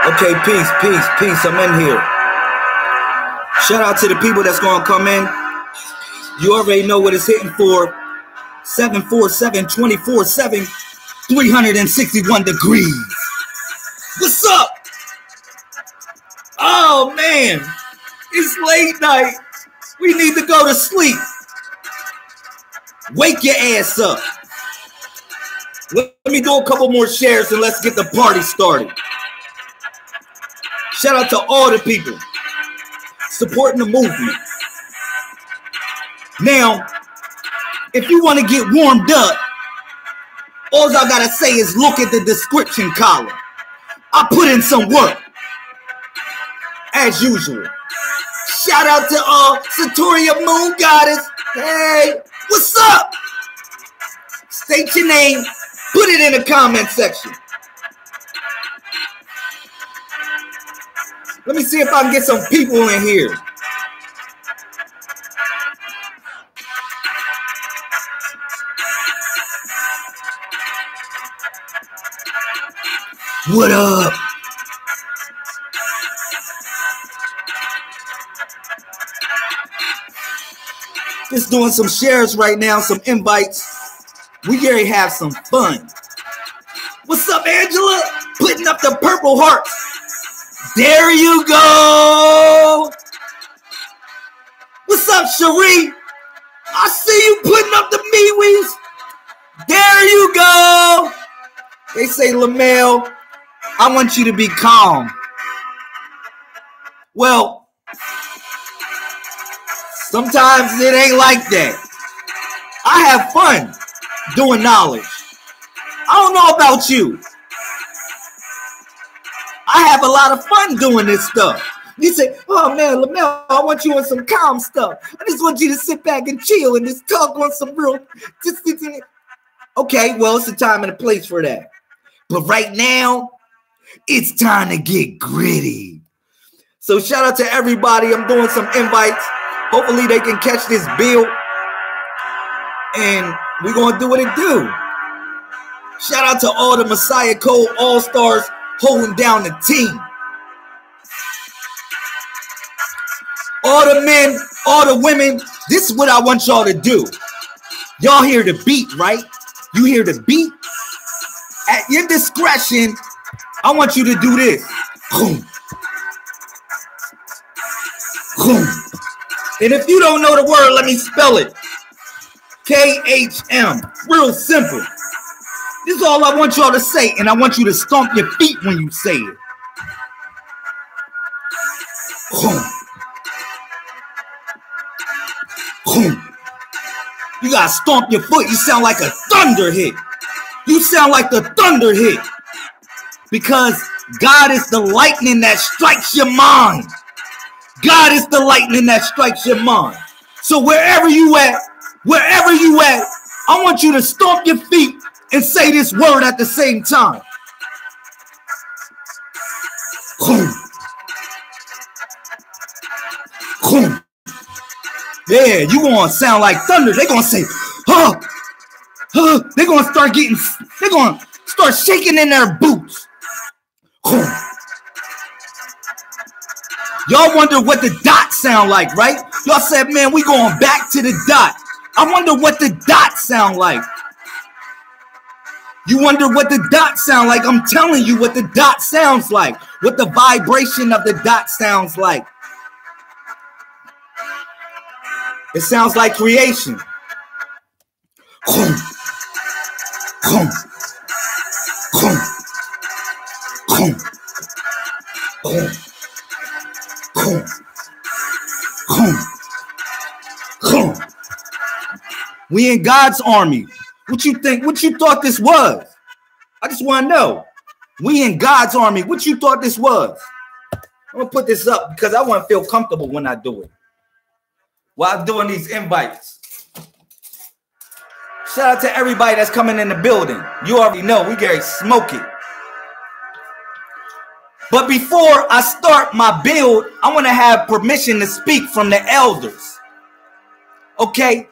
Okay, peace, peace, peace. I'm in here. Shout out to the people that's going to come in. You already know what it's hitting for. 747 24/7, 361 degrees. What's up? Oh, man. It's late night. We need to go to sleep. Wake your ass up. Let me do a couple more shares and let's get the party started. Shout out to all the people supporting the movement. Now, if you want to get warmed up, all I gotta say is look at the description column. I put in some work, as usual. Shout out to Satoria Moon Goddess. Hey, what's up? State your name. Put it in the comment section. Let me see if I can get some people in here. What up? Just doing some shares right now, some invites. We gotta have some fun. What's up, Angela? Putting up the purple hearts. There you go. What's up, Cherie? I see you putting up the MeWe's. There you go. They say, Lamel, I want you to be calm. Well, sometimes it ain't like that. I have fun doing knowledge. I don't know about you. I have a lot of fun doing this stuff. You say, oh man, Lamel, I want you on some calm stuff. I just want you to sit back and chill and just talk on some real. Okay, well, it's a time and a place for that. But right now, it's time to get gritty. So shout out to everybody. I'm doing some invites. Hopefully they can catch this bill. And we're going to do what it do. Shout out to all the Messiah Code All-Stars holding down the team. All the men, all the women, this is what I want y'all to do. Y'all hear the beat, right? You hear the beat? At your discretion, I want you to do this. Boom. Boom. And if you don't know the word, let me spell it. KHM. Real simple. This is all I want y'all to say, and I want you to stomp your feet when you say it. Boom. Boom. You gotta stomp your foot. You sound like a thunder hit. You sound like the thunder hit. Because God is the lightning that strikes your mind. God is the lightning that strikes your mind. So wherever you at, I want you to stomp your feet and say this word at the same time. Boom. Boom. Yeah, you gonna sound like thunder. They're gonna say, huh. They're gonna start shaking in their boots. Y'all wonder what the dot sound like, right? Y'all said, man, we going back to the dot. I wonder what the dot sound like. You wonder what the dot sound like? I'm telling you what the dot sounds like. What the vibration of the dot sounds like. It sounds like creation. We in God's army. What you think? What you thought this was? I just want to know. We in God's army. What you thought this was? I'm gonna put this up because I want to feel comfortable when I do it. While I'm doing these invites. Shout out to everybody that's coming in the building. You already know we get smoke it. But before I start my build, I want to have permission to speak from the elders. Okay?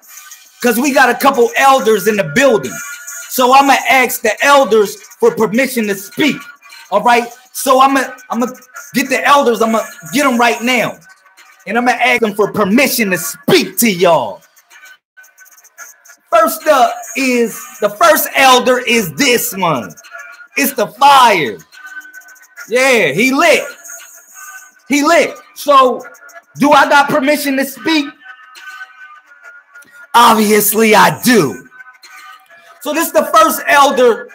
Because we got a couple elders in the building. So I'm going to ask the elders for permission to speak. All right? So I'm gonna get the elders. I'm gonna get them right now, and I'm gonna ask them for permission to speak to y'all. First up is the first elder is this one. It's the fire. Yeah, he lit. He lit. So, do I got permission to speak? Obviously, I do. So this is the first elder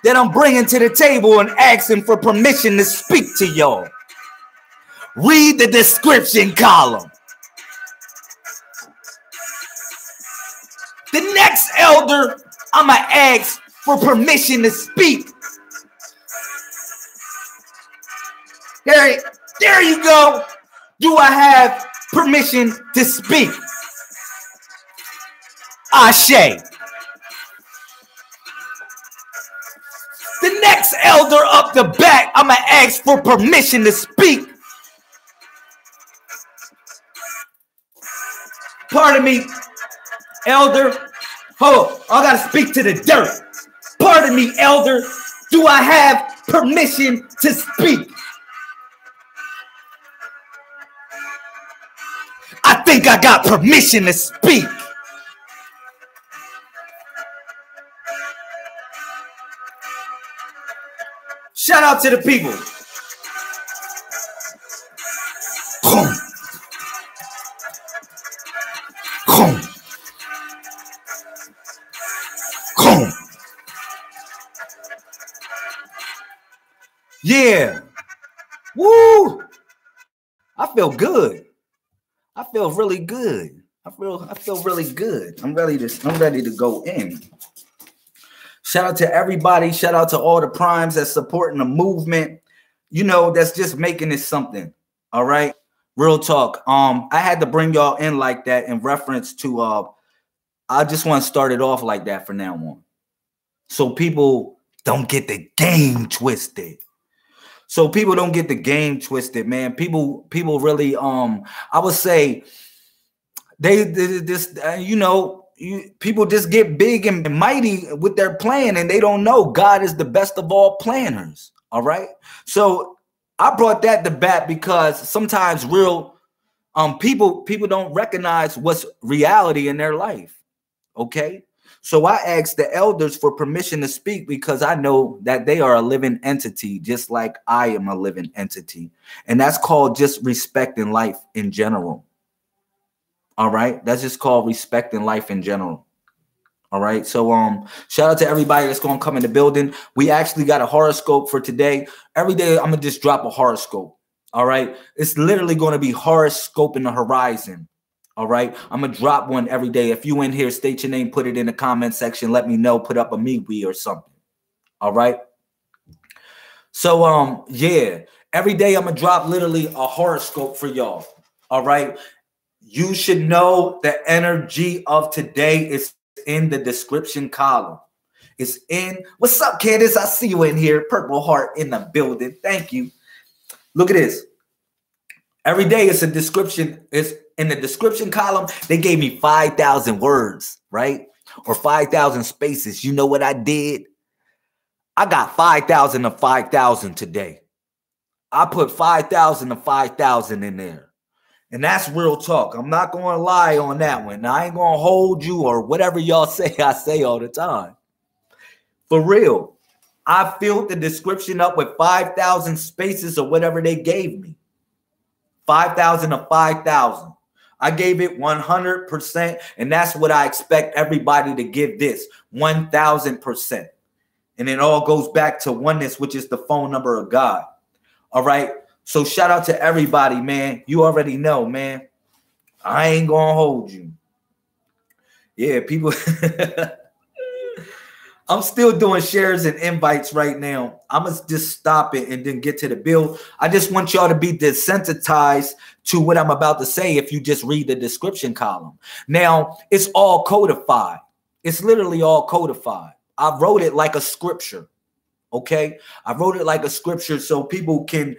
that I'm bringing to the table and asking for permission to speak to y'all. Read the description column. The next elder, I'm going to ask for permission to speak. There you go. Do I have permission to speak? Ashe. The next elder up the back, I'm going to ask for permission to speak. Pardon me, elder. Hold on, I got to speak to the dirt. Pardon me, elder. Do I have permission to speak? I think I got permission to speak. Shout out to the people. Yeah. Woo. I feel good. I feel really good. I feel really good. I'm ready to go in. Shout out to everybody. Shout out to all the primes that's supporting the movement. You know, that's just making it something. All right. Real talk. I had to bring y'all in like that in reference to I just want to start it off like that from now on. So people don't get the game twisted. So people don't get the game twisted, man. People really I would say people just get big and mighty with their plan, and they don't know God is the best of all planners. All right. So I brought that to bat because sometimes real people don't recognize what's reality in their life. Okay. So I asked the elders for permission to speak because I know that they are a living entity, just like I am a living entity. And that's called just respecting life in general. All right. That's just called respecting life in general. All right. So shout out to everybody that's going to come in the building. We actually got a horoscope for today. Every day I'm going to just drop a horoscope. All right. It's literally going to be horoscope in the horizon. All right. I'm going to drop one every day. If you in here, state your name, put it in the comment section. Let me know, put up a MeWe or something. All right. So, yeah, every day I'm going to drop literally a horoscope for y'all. All right. You should know the energy of today is in the description column. It's in. What's up, Candace? I see you in here. Purple heart in the building. Thank you. Look at this. Every day it's a description. It's in the description column. They gave me 5,000 words, right? Or 5,000 spaces. You know what I did? I got 5,000 of 5,000 today. I put 5,000 of 5,000 in there. And that's real talk. I'm not going to lie on that one. Now, I ain't going to hold you or whatever y'all say. I say all the time. For real. I filled the description up with 5,000 spaces or whatever they gave me. 5,000 of 5,000. I gave it 100%. And that's what I expect everybody to give this. 1,000%. And it all goes back to oneness, which is the phone number of God. All right. So shout out to everybody, man. You already know, man. I ain't going to hold you. Yeah, people. I'm still doing shares and invites right now. I'm going to just stop it and then get to the bill. I just want y'all to be desensitized to what I'm about to say if you just read the description column. Now, it's all codified. It's literally all codified. I wrote it like a scripture, okay? I wrote it like a scripture so people can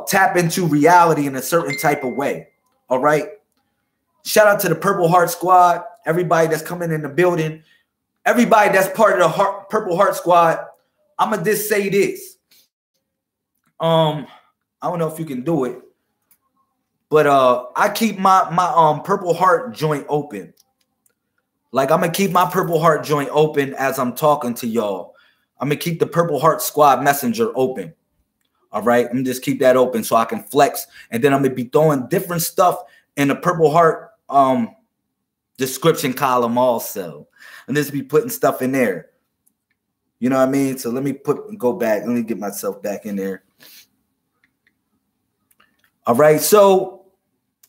tap into reality in a certain type of way, all right? Shout out to the Purple Heart Squad, everybody that's coming in the building. Everybody that's part of the Purple Heart Squad, I'm going to just say this. I don't know if you can do it, but I keep my purple heart joint open. Like, I'm gonna keep my purple heart joint open as I'm talking to y'all. I'm gonna keep the Purple Heart Squad Messenger open. All right, I'm just keep that open so I can flex, and then I'm gonna be throwing different stuff in the Purple Heart description column also, and just be putting stuff in there. You know what I mean? So let me go back. Let me get myself back in there. All right. So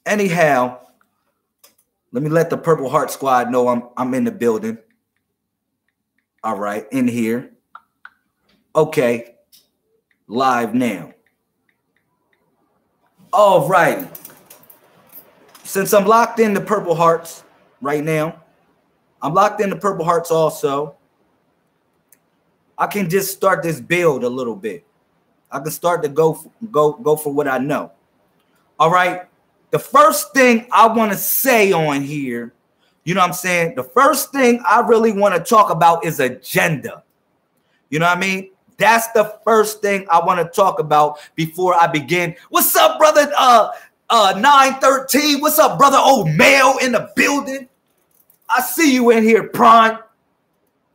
anyhow, let me let the Purple Heart Squad know I'm in the building. All right, in here. Okay, live now. All right. Since I'm locked in the Purple Hearts right now, I'm locked in the Purple Hearts also. I can just start this build a little bit. I can start to go for what I know. All right. The first thing I want to say on here, you know what I'm saying? The first thing I really want to talk about is agenda. You know what I mean? That's the first thing I want to talk about before I begin. What's up, brother? 913. What's up, brother? Old male in the building. I see you in here, Prime.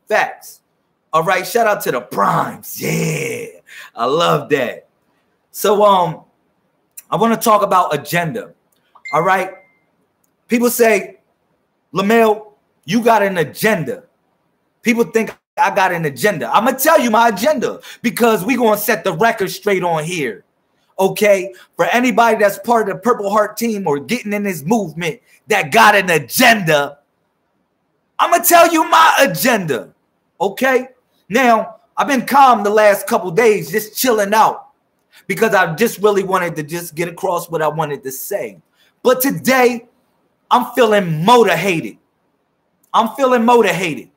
Facts. All right. Shout out to the Primes. Yeah. I love that. So, I want to talk about agenda. All right. People say, LaMel, you got an agenda. People think I got an agenda. I'm going to tell you my agenda because we're going to set the record straight on here. Okay. For anybody that's part of the Purple Heart team or getting in this movement that got an agenda, I'm going to tell you my agenda. Okay. Now, I've been calm the last couple days, just chilling out because I just really wanted to just get across what I wanted to say. But today, I'm feeling motivated. I'm feeling motivated.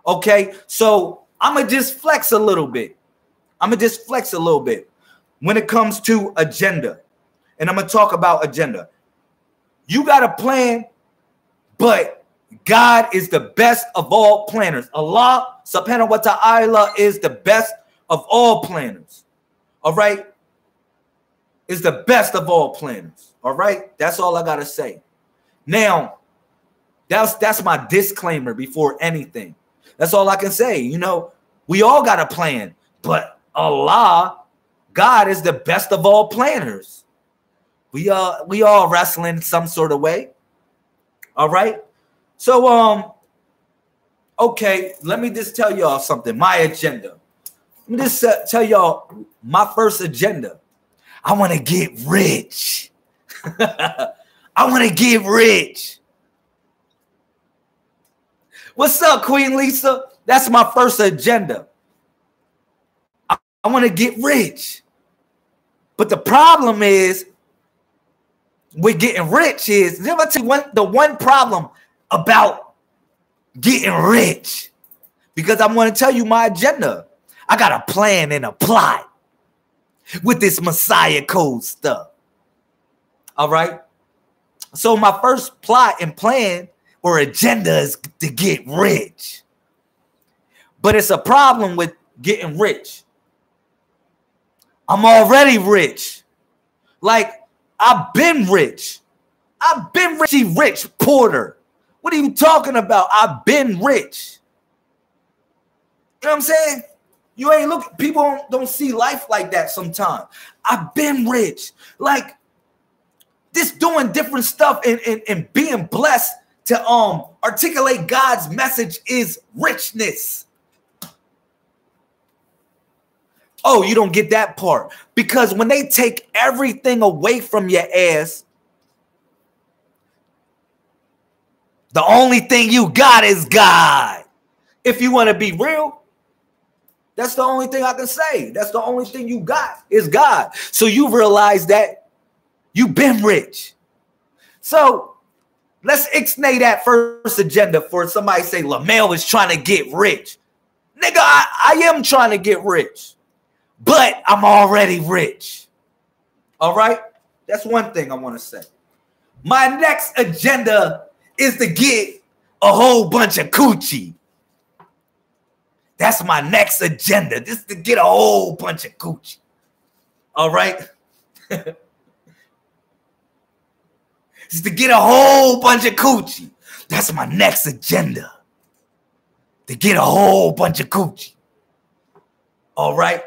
Okay, so I'm going to just flex a little bit. I'm going to just flex a little bit when it comes to agenda. And I'm going to talk about agenda. You got a plan, but God is the best of all planners. Allah subhanahu wa ta'ala is the best of all planners. All right? Is the best of all planners. All right? That's all I got to say. Now, that's my disclaimer before anything. That's all I can say. You know, we all got a plan, but Allah, God is the best of all planners. We all wrestling some sort of way. All right. So, okay, let me just tell y'all something. My agenda. Let me just tell y'all my first agenda. I want to get rich. I want to get rich. What's up, Queen Lisa? That's my first agenda. I want to get rich. But the problem is with getting rich is, let me tell you the one problem about getting rich, because I'm going to tell you my agenda. I got a plan and a plot with this Messiah code stuff. All right. So my first plot and plan or agenda is to get rich. But it's a problem with getting rich. I'm already rich. Like, I've been rich. I've been rich Porter. What are you talking about? I've been rich. You know what I'm saying? You ain't looking. People don't see life like that sometimes. I've been rich. Like, this doing different stuff and being blessed to articulate God's message is richness. Oh, you don't get that part. Because when they take everything away from your ass, the only thing you got is God. If you want to be real, that's the only thing I can say. That's the only thing you got is God. So you realize that you've been rich. So let's ixnay that first agenda for somebody say LaMel is trying to get rich. Nigga, I am trying to get rich, but I'm already rich. All right? That's one thing I want to say. My next agenda is to get a whole bunch of coochie. That's my next agenda, just to get a whole bunch of coochie. All right. Is to get a whole bunch of coochie. That's my next agenda. To get a whole bunch of coochie. All right.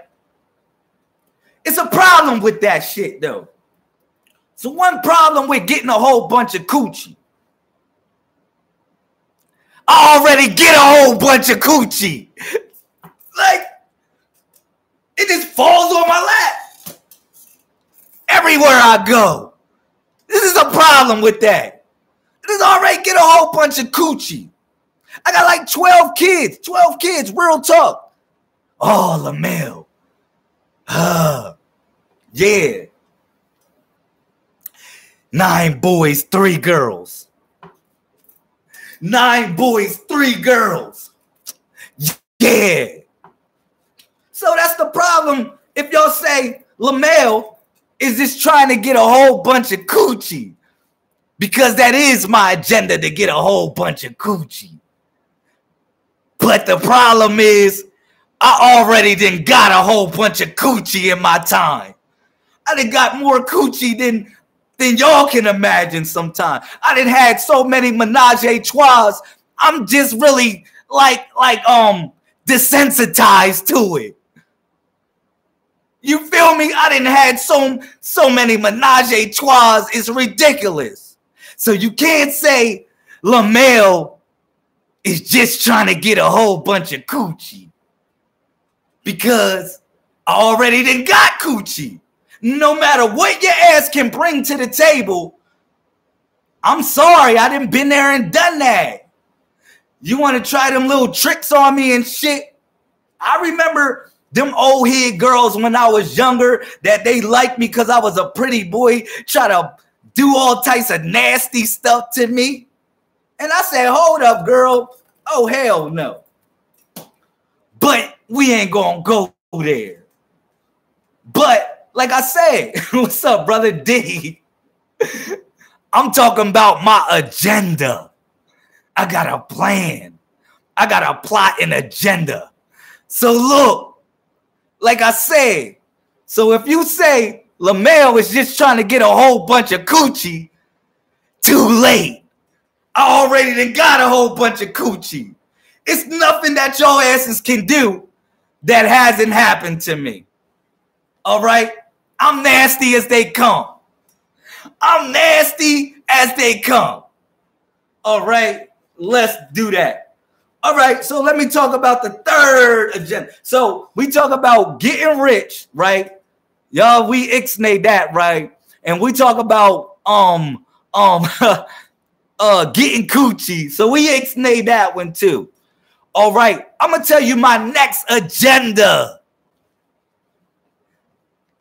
It's a problem with that shit, though. So one problem with getting a whole bunch of coochie. I already get a whole bunch of coochie. Like, it just falls on my lap. Everywhere I go. This is a problem with that. I just already get a whole bunch of coochie. I got like 12 kids. 12 kids, real talk. Oh, LaMel. Yeah. 9 boys, 3 girls. 9 boys, 3 girls. Yeah. So that's the problem. If y'all say LaMel is just trying to get a whole bunch of coochie, because that is my agenda, to get a whole bunch of coochie. But the problem is, I already done got a whole bunch of coochie in my time. I done got more coochie than y'all can imagine sometimes. I done had so many menage a trois. I'm just really like desensitized to it. You feel me? I done had so many menage a trois. It's ridiculous. So you can't say LaMel is just trying to get a whole bunch of coochie, because I already done got coochie. No matter what your ass can bring to the table, I'm sorry, I done been there and done that. You want to try them little tricks on me and shit? I remember them old head girls when I was younger that they liked me because I was a pretty boy, try to do all types of nasty stuff to me. And I said, hold up, girl. Oh, hell no. But we ain't gonna go there. But like I said, what's up, brother D? I'm talking about my agenda. I got a plan. I got a plot and agenda. So look, like I said, so if you say LaMel is just trying to get a whole bunch of coochie, too late. I already done got a whole bunch of coochie. It's nothing that your asses can do that hasn't happened to me. All right? I'm nasty as they come. I'm nasty as they come. All right? Let's do that. All right, so let me talk about the third agenda. So we talk about getting rich, right? Y'all, we ixnay that, right? And we talk about getting coochie. So we ixnay that one too. All right, I'm gonna tell you my next agenda.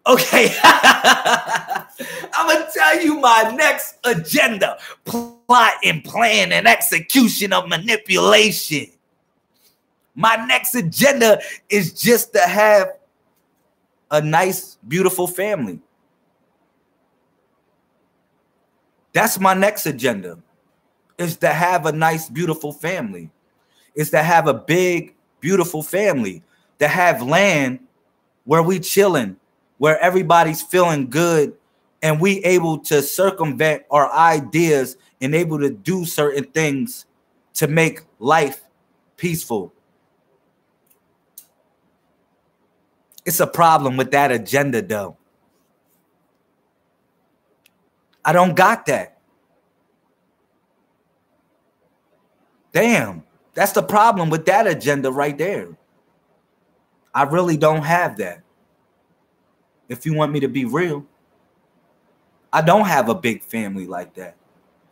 Okay, I'm gonna tell you my next agenda. Plot and plan and execution of manipulation. My next agenda is just to have a nice, beautiful family. That's my next agenda, is to have a nice, beautiful family. Is to have a big, beautiful family. To have land where we chilling, where everybody's feeling good, and we able to circumvent our ideas and able to do certain things to make life peaceful. It's a problem with that agenda, though. I don't got that. Damn, that's the problem with that agenda right there. I really don't have that. If you want me to be real, I don't have a big family like that.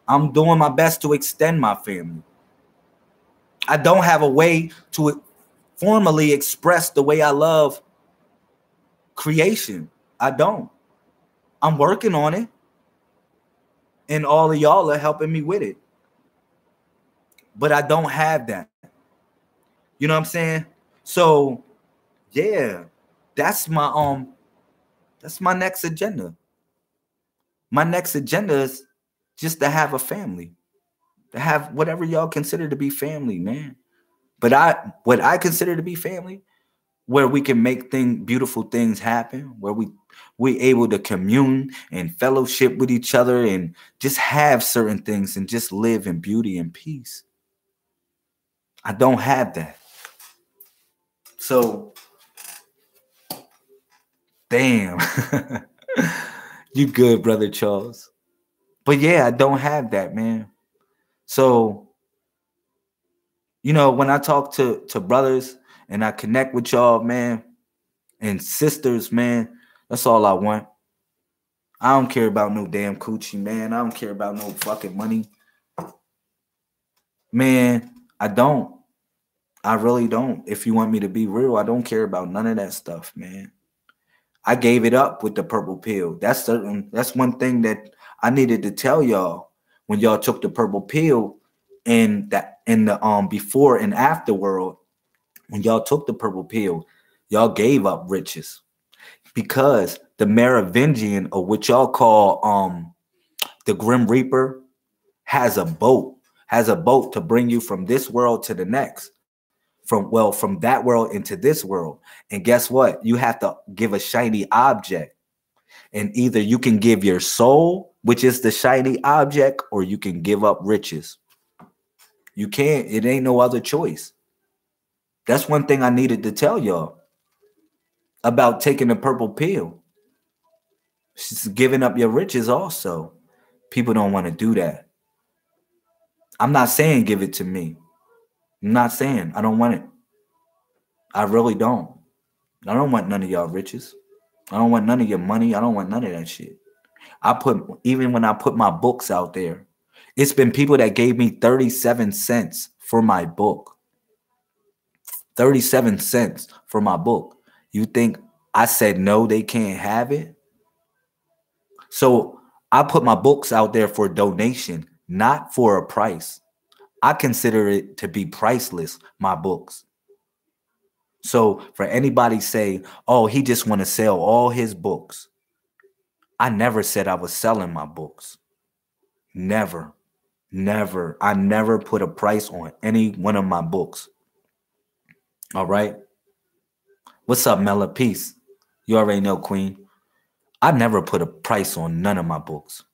I'm doing my best to extend my family. I don't have a way to formally express the way I love creation. I don't. I'm working on it. And all of y'all are helping me with it. But I don't have that. You know what I'm saying? So, yeah, that's my next agenda. My next agenda is just to have a family. To have whatever y'all consider to be family, man. But what I consider to be family where we can make beautiful things happen, where we able to commune and fellowship with each other and just have certain things and just live in beauty and peace. I don't have that. So, damn. You good, Brother Charles. But yeah, I don't have that, man. So, you know, when I talk to brothers and I connect with y'all, man, and sisters, man, that's all I want. I don't care about no damn coochie, man. I don't care about no fucking money. Man, I don't. I really don't. If you want me to be real, I don't care about none of that stuff, man. I gave it up with the purple pill. That's certain. That's one thing that I needed to tell y'all when y'all took the purple pill in the before and after world. When y'all took the purple pill, y'all gave up riches because the Merovingian, or what y'all call the Grim Reaper, has a boat to bring you from this world to the next. From that world into this world. And guess what? You have to give a shiny object. And either you can give your soul, which is the shiny object, or you can give up riches. You can't. It ain't no other choice. That's one thing I needed to tell y'all about taking the purple pill. It's giving up your riches also. People don't want to do that. I'm not saying give it to me. I'm not saying I don't want it. I really don't. I don't want none of y'all riches. I don't want none of your money. I don't want none of that shit. Even when I put my books out there, it's been people that gave me 37 cents for my book. 37 cents for my book. You think I said no, they can't have it? So I put my books out there for donation, not for a price. I consider it to be priceless, my books. So for anybody say, oh, he just want to sell all his books. I never said I was selling my books. Never. I never put a price on any one of my books. All right. What's up, Mela? Peace. You already know, Queen. I never put a price on none of my books.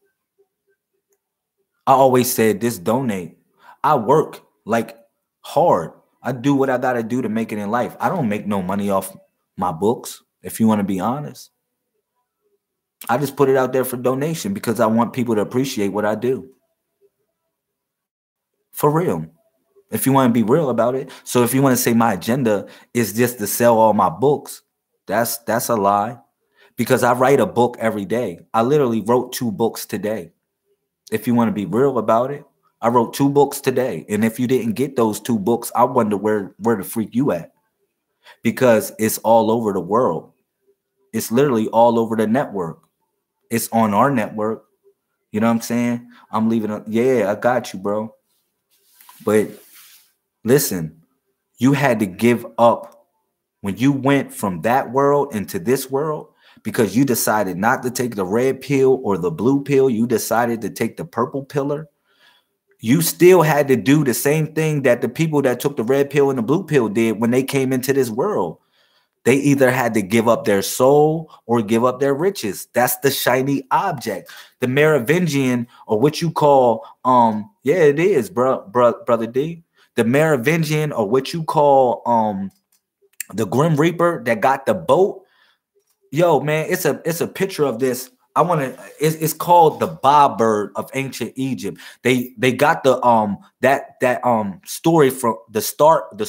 I always said this donate. I work like hard. I do what I got to do to make it in life. I don't make no money off my books, if you want to be honest. I just put it out there for donation because I want people to appreciate what I do. For real. If you want to be real about it. So if you want to say my agenda is just to sell all my books, that's a lie. Because I write a book every day. I literally wrote 2 books today. If you want to be real about it, I wrote 2 books today. And if you didn't get those 2 books, I wonder where the freak you at. Because it's all over the world. It's literally all over the network. It's on our network. You know what I'm saying? I'm leaving it. Yeah, I got you, bro. But listen, you had to give up when you went from that world into this world because you decided not to take the red pill or the blue pill. You decided to take the purple pillar. You still had to do the same thing that the people that took the red pill and the blue pill did when they came into this world. They either had to give up their soul or give up their riches. That's the shiny object. The Merovingian, or what you call, yeah, it is, brother D. The Merovingian, or what you call the Grim Reaper that got the boat. Yo, man, it's a picture of this. It's called the Bob Bird of ancient Egypt. They got the that story from the start, the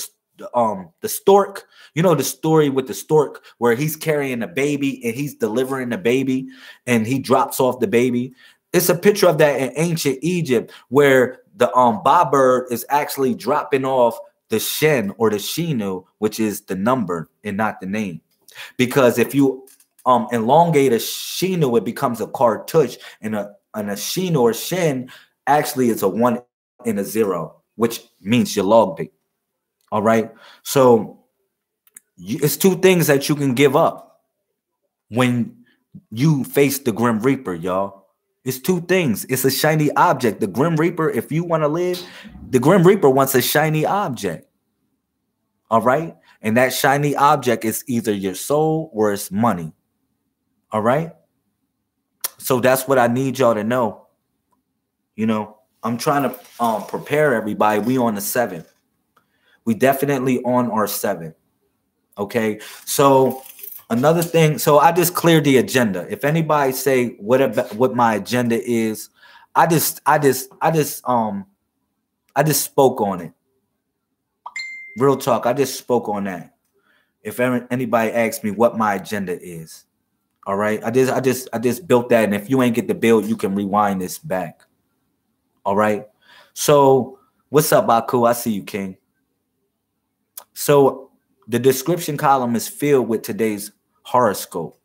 stork. You know the story with the stork where he's carrying a baby and he's delivering the baby and he drops off the baby. It's a picture of that in ancient Egypt where the Bob Bird is actually dropping off the Shen or the Shinu, which is the number and not the name. Because if you elongate a Shinu, it becomes a cartouche, and a Shinu or Shen actually is a 1 and a 0, which means you logged it. All right. So it's 2 things that you can give up when you face the Grim Reaper, y'all. It's 2 things. It's a shiny object. The Grim Reaper, if you want to live, the Grim Reaper wants a shiny object. All right. And that shiny object is either your soul or it's money. All right? So that's what I need y'all to know. You know, I'm trying to prepare everybody. We on the 7th. We definitely on our 7th. Okay? So another thing, so I just cleared the agenda. If anybody say what my agenda is, I just spoke on it. Real talk, I just spoke on that. If anybody asks me what my agenda is, all right, I just built that, and if you ain't get the build, you can rewind this back. All right. So what's up, Baku? I see you, King. So the description column is filled with today's horoscope.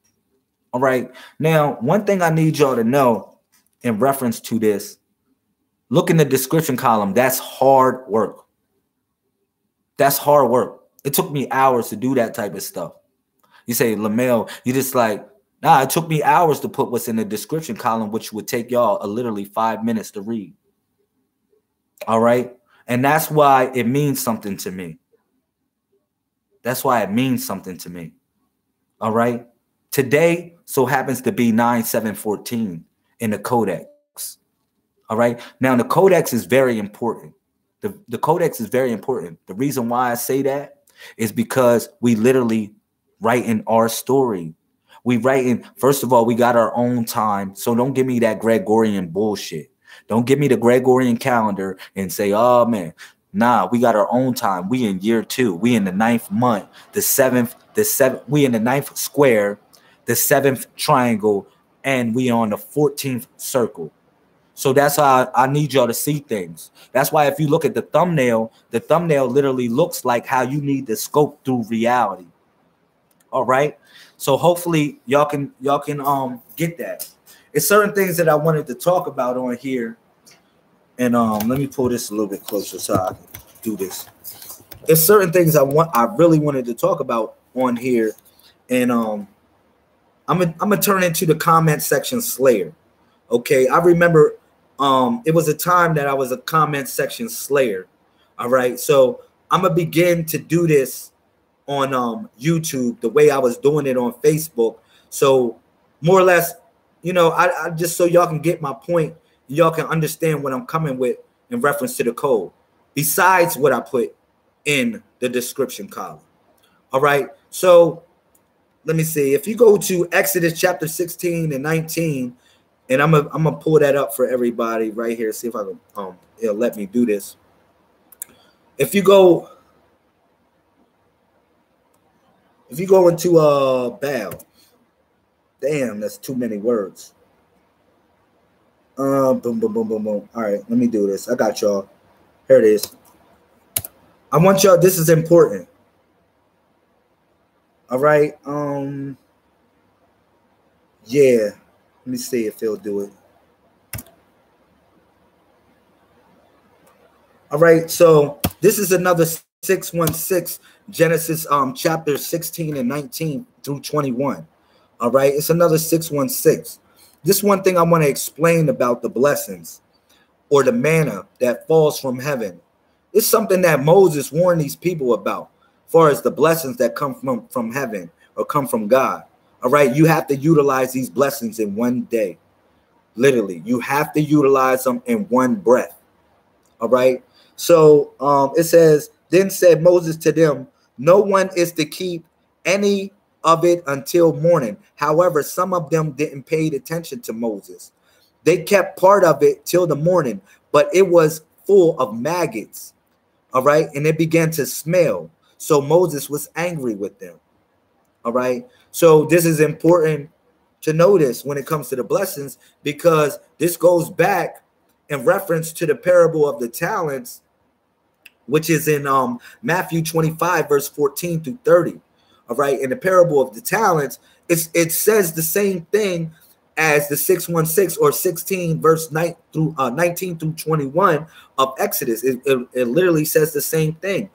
All right. Now, one thing I need y'all to know in reference to this, look in the description column. That's hard work. That's hard work. It took me hours to do that type of stuff. You say, Lamel, you just like, nah, it took me hours to put what's in the description column, which would take y'all literally 5 minutes to read. All right. And that's why it means something to me. That's why it means something to me. All right. Today so happens to be 9/7/14 in the codex. All right. Now, the codex is very important. The codex is very important. The reason why I say that is because we literally write in our story. We write in, first of all, we got our own time. So don't give me that Gregorian bullshit. Don't give me the Gregorian calendar and say, oh, man, nah, we got our own time. We in year 2. We in the 9th month, the 7th, we in the 9th square, the 7th triangle, and we on the 14th circle. So that's how I need y'all to see things. That's why if you look at the thumbnail literally looks like how you need to scope through reality. All right. So hopefully y'all can get that. It's certain things that I wanted to talk about on here. And let me pull this a little bit closer so I can do this. It's certain things I really wanted to talk about on here. And I'm gonna turn into the comment section slayer. Okay. I remember it was a time that I was a comment section slayer. All right. So I'm gonna begin to do this on YouTube the way I was doing it on Facebook. So more or less, you know, I just so y'all can get my point, y'all can understand what I'm coming with in reference to the code, besides what I put in the description column. All right. So let me see. If you go to Exodus chapter 16 and 19, and I'm gonna pull that up for everybody right here. See if I can it'll let me do this. If you go into Baal, damn, that's too many words. Boom, boom, boom, boom, boom. All right, let me do this. I got y'all. Here it is. I want y'all. This is important. All right. Yeah. Let me see if he'll do it. All right. So this is another 616 Genesis chapter 16 and 19 through 21. All right. It's another 616. This one thing I want to explain about the blessings or the manna that falls from heaven. It's something that Moses warned these people about, as far as the blessings that come from heaven or come from God. All right. You have to utilize these blessings in one day. Literally, you have to utilize them in one breath. All right. So it says, then said Moses to them, no one is to keep any of it until morning. However, some of them didn't pay attention to Moses. They kept part of it till the morning, but it was full of maggots. All right. And it began to smell. So Moses was angry with them. All right. So this is important to notice when it comes to the blessings, because this goes back in reference to the parable of the talents, which is in Matthew 25, verse 14 through 30. All right. In the parable of the talents, it says the same thing as the 616 or 16 verse 19 through 21 of Exodus. It literally says the same thing.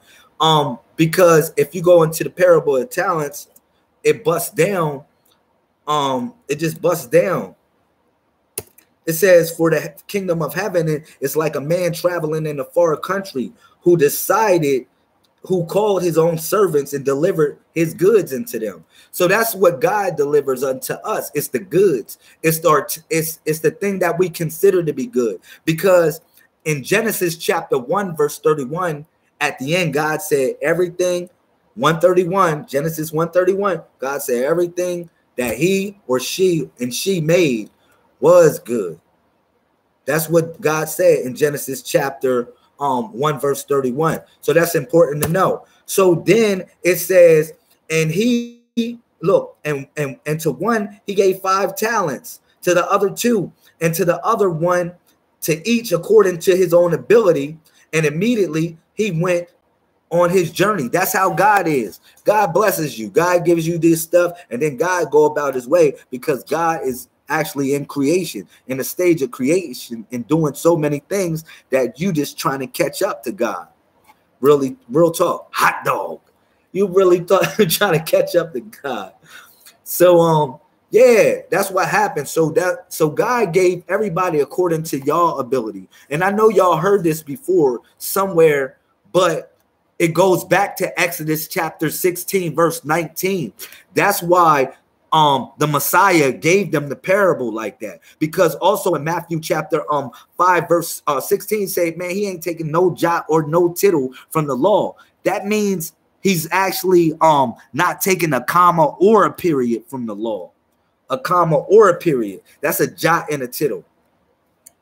Because if you go into the parable of the talents, it busts down. It just busts down. It says, for the kingdom of heaven, it's like a man traveling in a far country who decided who called his own servants and delivered his goods into them. So that's what God delivers unto us. It's the goods. It's the thing that we consider to be good. Because in Genesis chapter 1, verse 31, at the end, God said everything, 131, Genesis 131, God said everything that he or she and she made was good. That's what God said in Genesis chapter 1 verse 31. So that's important to know. So then it says, and he look, and to one he gave 5 talents, to the other 2, and to the other 1, to each according to his own ability. And immediately he went on his journey. That's how God is. God blesses you. God gives you this stuff, and then God go about his way, because God is actually in creation, in the stage of creation, and doing so many things that you just trying to catch up to God. Really, real talk. Hot dog. You really thought you're trying to catch up to God. So yeah, that's what happened. So God gave everybody according to y'all ability. And I know y'all heard this before somewhere, but it goes back to Exodus chapter 16 verse 19. That's why the Messiah gave them the parable like that, because also in Matthew chapter 5 verse 16 say, man, he ain't taking no jot or no tittle from the law. That means he's actually not taking a comma or a period from the law. A comma or a period, that's a jot and a tittle.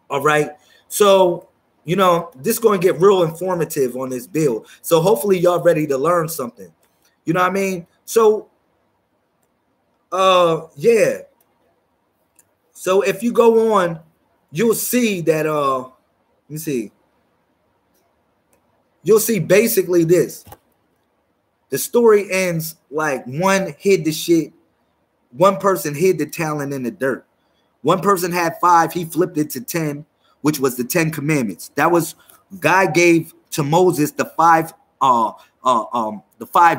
All right, so you know, this is going to get real informative on this bill. So hopefully y'all ready to learn something. You know what I mean? So yeah. So if you go on, you'll see that let me see. You'll see basically this. The story ends like one hid the shit. One person hid the talent in the dirt. One person had 5, he flipped it to 10, which was the 10 commandments. That was God gave to Moses the 5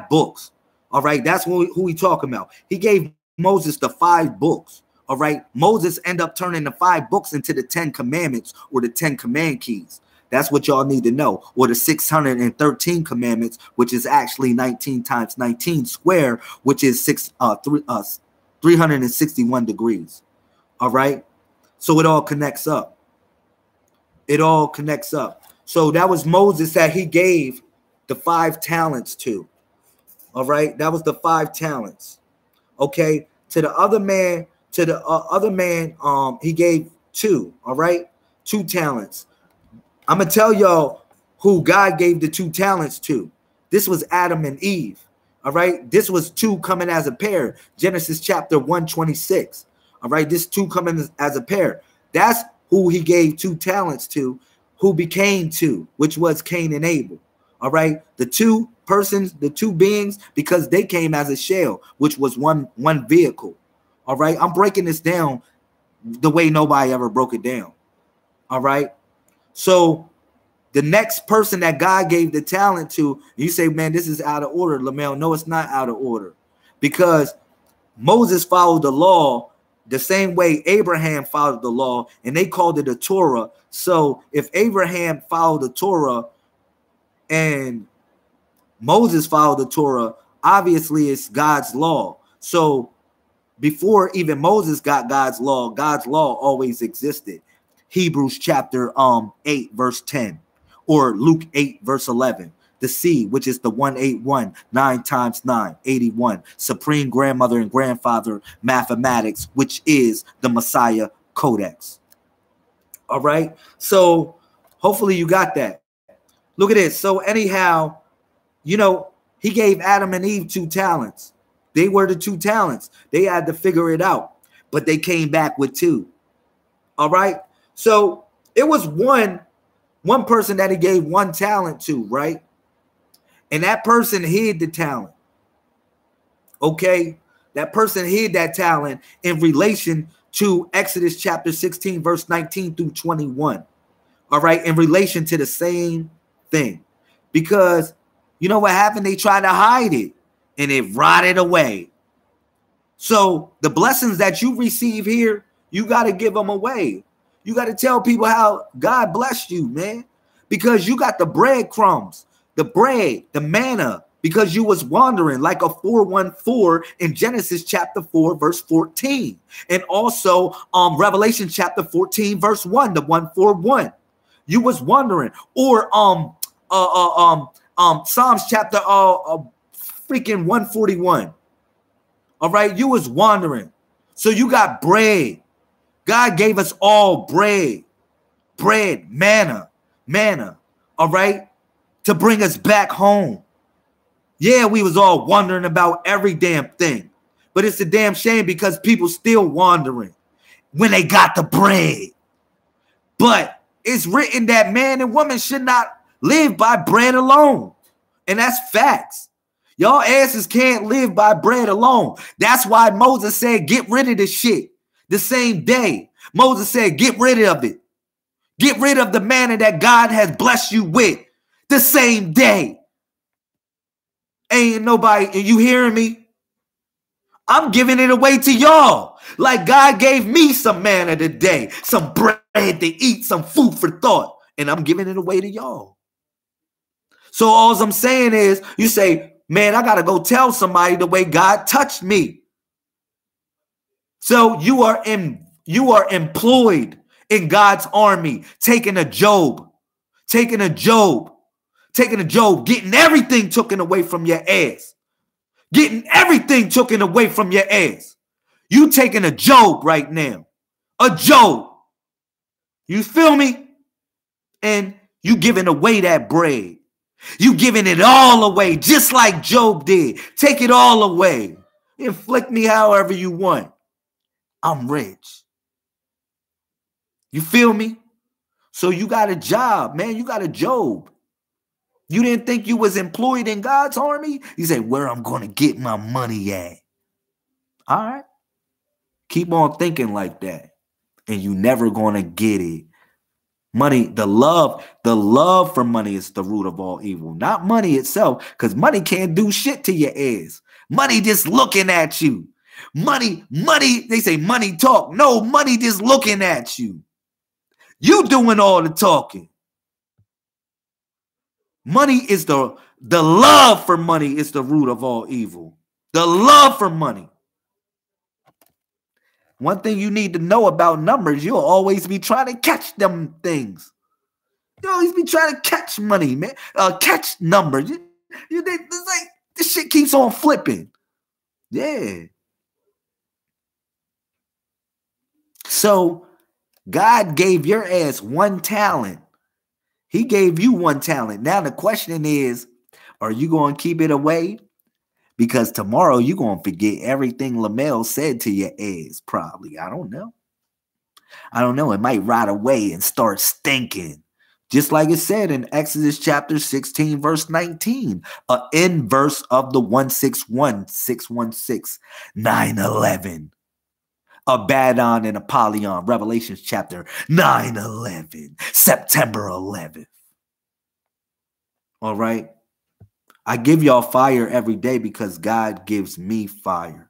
books. All right, that's who we talking about. He gave Moses the 5 books. All right, Moses ended up turning the 5 books into the 10 commandments, or the 10 command keys. That's what y'all need to know. Or the 613 commandments, which is actually 19 times 19 square, which is 361 degrees. All right, so it all connects up. It all connects up. So that was Moses that he gave the 5 talents to. All right, that was the 5 talents. Okay, to the other man, he gave 2. All right, 2 talents. I'm gonna tell y'all who God gave the 2 talents to. This was Adam and Eve. All right, this was 2 coming as a pair. Genesis chapter 1:26. All right, this 2 coming as a pair. That's who he gave 2 talents to, who became 2, which was Cain and Abel. All right, the 2 persons, the 2 beings, because they came as a shell, which was one vehicle. All right, I'm breaking this down the way nobody ever broke it down. All right, so the next person that God gave the talent to, you say, man, this is out of order, Lamel. No, it's not out of order, because Moses followed the law the same way Abraham followed the law, and they called it a Torah. So if Abraham followed the Torah and Moses followed the Torah, obviously it's God's law. So before even Moses got God's law always existed. Hebrews chapter 8 verse 10, or Luke 8 verse 11. The C, which is the 181, 9 times 9, 81. Supreme grandmother and grandfather mathematics, which is the Messiah Codex. All right, so hopefully you got that. Look at this. So anyhow, you know, he gave Adam and Eve 2 talents. They were the 2 talents. They had to figure it out, but they came back with 2. All right, so it was one person that he gave 1 talent to, right? And that person hid the talent. Okay, that person hid that talent in relation to Exodus chapter 16 verse 19 through 21. All right, in relation to the same thing, because you know what happened? They tried to hide it and it rotted away. So the blessings that you receive here, you got to give them away. You got to tell people how God blessed you, man, because you got the breadcrumbs. the bread, the manna, because you was wandering, like a 414 in Genesis chapter 4, verse 14. And also Revelation chapter 14, verse 1, the 141. You was wandering. Or Psalms chapter freaking 141. All right, you was wandering. So you got bread. God gave us all bread, manna, all right, to bring us back home. Yeah, we was all wondering about every damn thing, but it's a damn shame because people still wandering when they got the bread. But it's written that man and woman should not live by bread alone, and that's facts. Y'all asses can't live by bread alone. That's why Moses said, get rid of this shit. The same day, Moses said, get rid of it. Get rid of the manna that God has blessed you with. The same day. Ain't nobody, you hearing me? I'm giving it away to y'all. Like God gave me some manna today, some bread to eat, some food for thought. And I'm giving it away to y'all. So all I'm saying is, you say, man, I got to go tell somebody the way God touched me. So you are employed in God's army, taking a job, getting everything taken away from your ass. Getting everything taken away from your ass. You taking a Job right now. A Job. You feel me? And you giving away that bread. You giving it all away, just like Job did. Take it all away. Inflict me however you want. I'm rich. You feel me? So you got a job, man. You got a Job. You didn't think you was employed in God's army? You say, where I'm going to get my money at. All right. Keep on thinking like that. And you never going to get it. Money, the love for money is the root of all evil. Not money itself, because money can't do shit to your ass. Money just looking at you. Money, they say money talk. No, money just looking at you. You doing all the talking. Money is the love for money is the root of all evil. The love for money. One thing you need to know about numbers, you'll always be trying to catch them things. You always be trying to catch money, man. Catch numbers. It's like this shit keeps on flipping. Yeah. So God gave your ass one talent. He gave you one talent. Now the question is, are you going to keep it away? Because tomorrow you're going to forget everything Lamel said to your ass, probably. I don't know. It might rot away and start stinking. Just like it said in Exodus chapter 16, verse 19. An inverse of the 161, 616, 911. Abaddon and Apollyon, Revelation chapter 9/11, September 11th. All right. I give y'all fire every day because God gives me fire.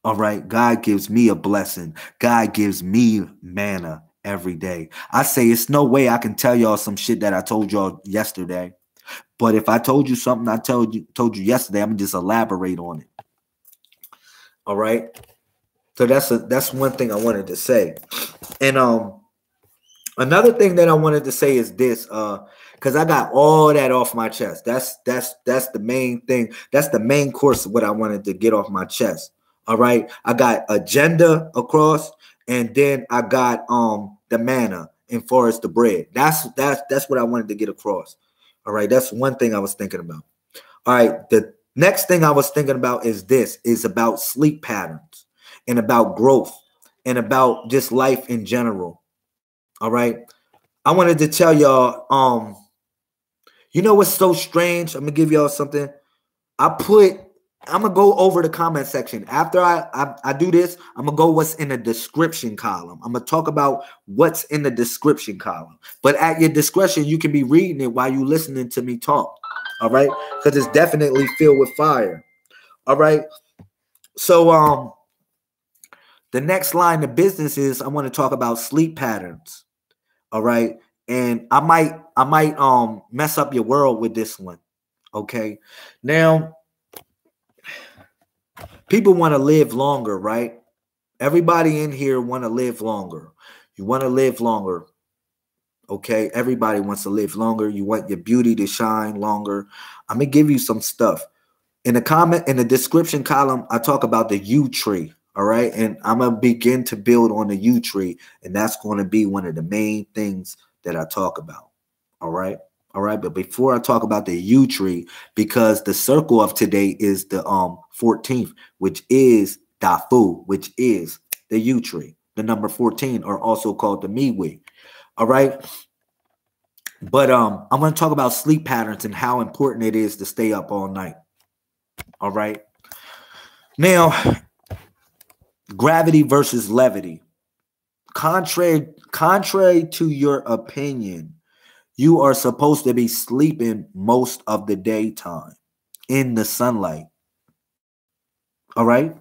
All right. God gives me a blessing. God gives me manna every day. I say it's no way I can tell y'all some shit that I told y'all yesterday. But if I told you something I told you yesterday, I'm gonna just elaborate on it. All right. So that's one thing I wanted to say. And another thing that I wanted to say is this, because I got all that off my chest. That's the main thing. That's the main course of what I wanted to get off my chest. All right. I got agenda across, and then I got the manna and far as the bread. That's what I wanted to get across. All right. That's one thing I was thinking about. All right. The next thing I was thinking about is about sleep patterns and about growth and about just life in general. All right. I wanted to tell y'all, you know what's so strange? I'm gonna give y'all something. I'm gonna go over the comment section. After I do this, I'm gonna go what's in the description column. I'm gonna talk about what's in the description column. But at your discretion, you can be reading it while you listening to me talk. All right, because it's definitely filled with fire. All right. So the next line of business is I want to talk about sleep patterns. All right. And I might mess up your world with this one. Okay. Now, people want to live longer, right? Everybody in here want to live longer. You want to live longer. Okay. Everybody wants to live longer. You want your beauty to shine longer. I'm going to give you some stuff. In the description column, I talk about the U tree. All right. And I'm going to begin to build on the U tree. And that's going to be one of the main things that I talk about. All right. All right. But before I talk about the U tree, because the circle of today is the 14th, which is Dafu, which is the U tree. The number 14 are also called the Miwi. All right. But I'm going to talk about sleep patterns and how important it is to stay up all night. All right. Now, gravity versus levity. Contrary to your opinion, you are supposed to be sleeping most of the daytime in the sunlight. All right.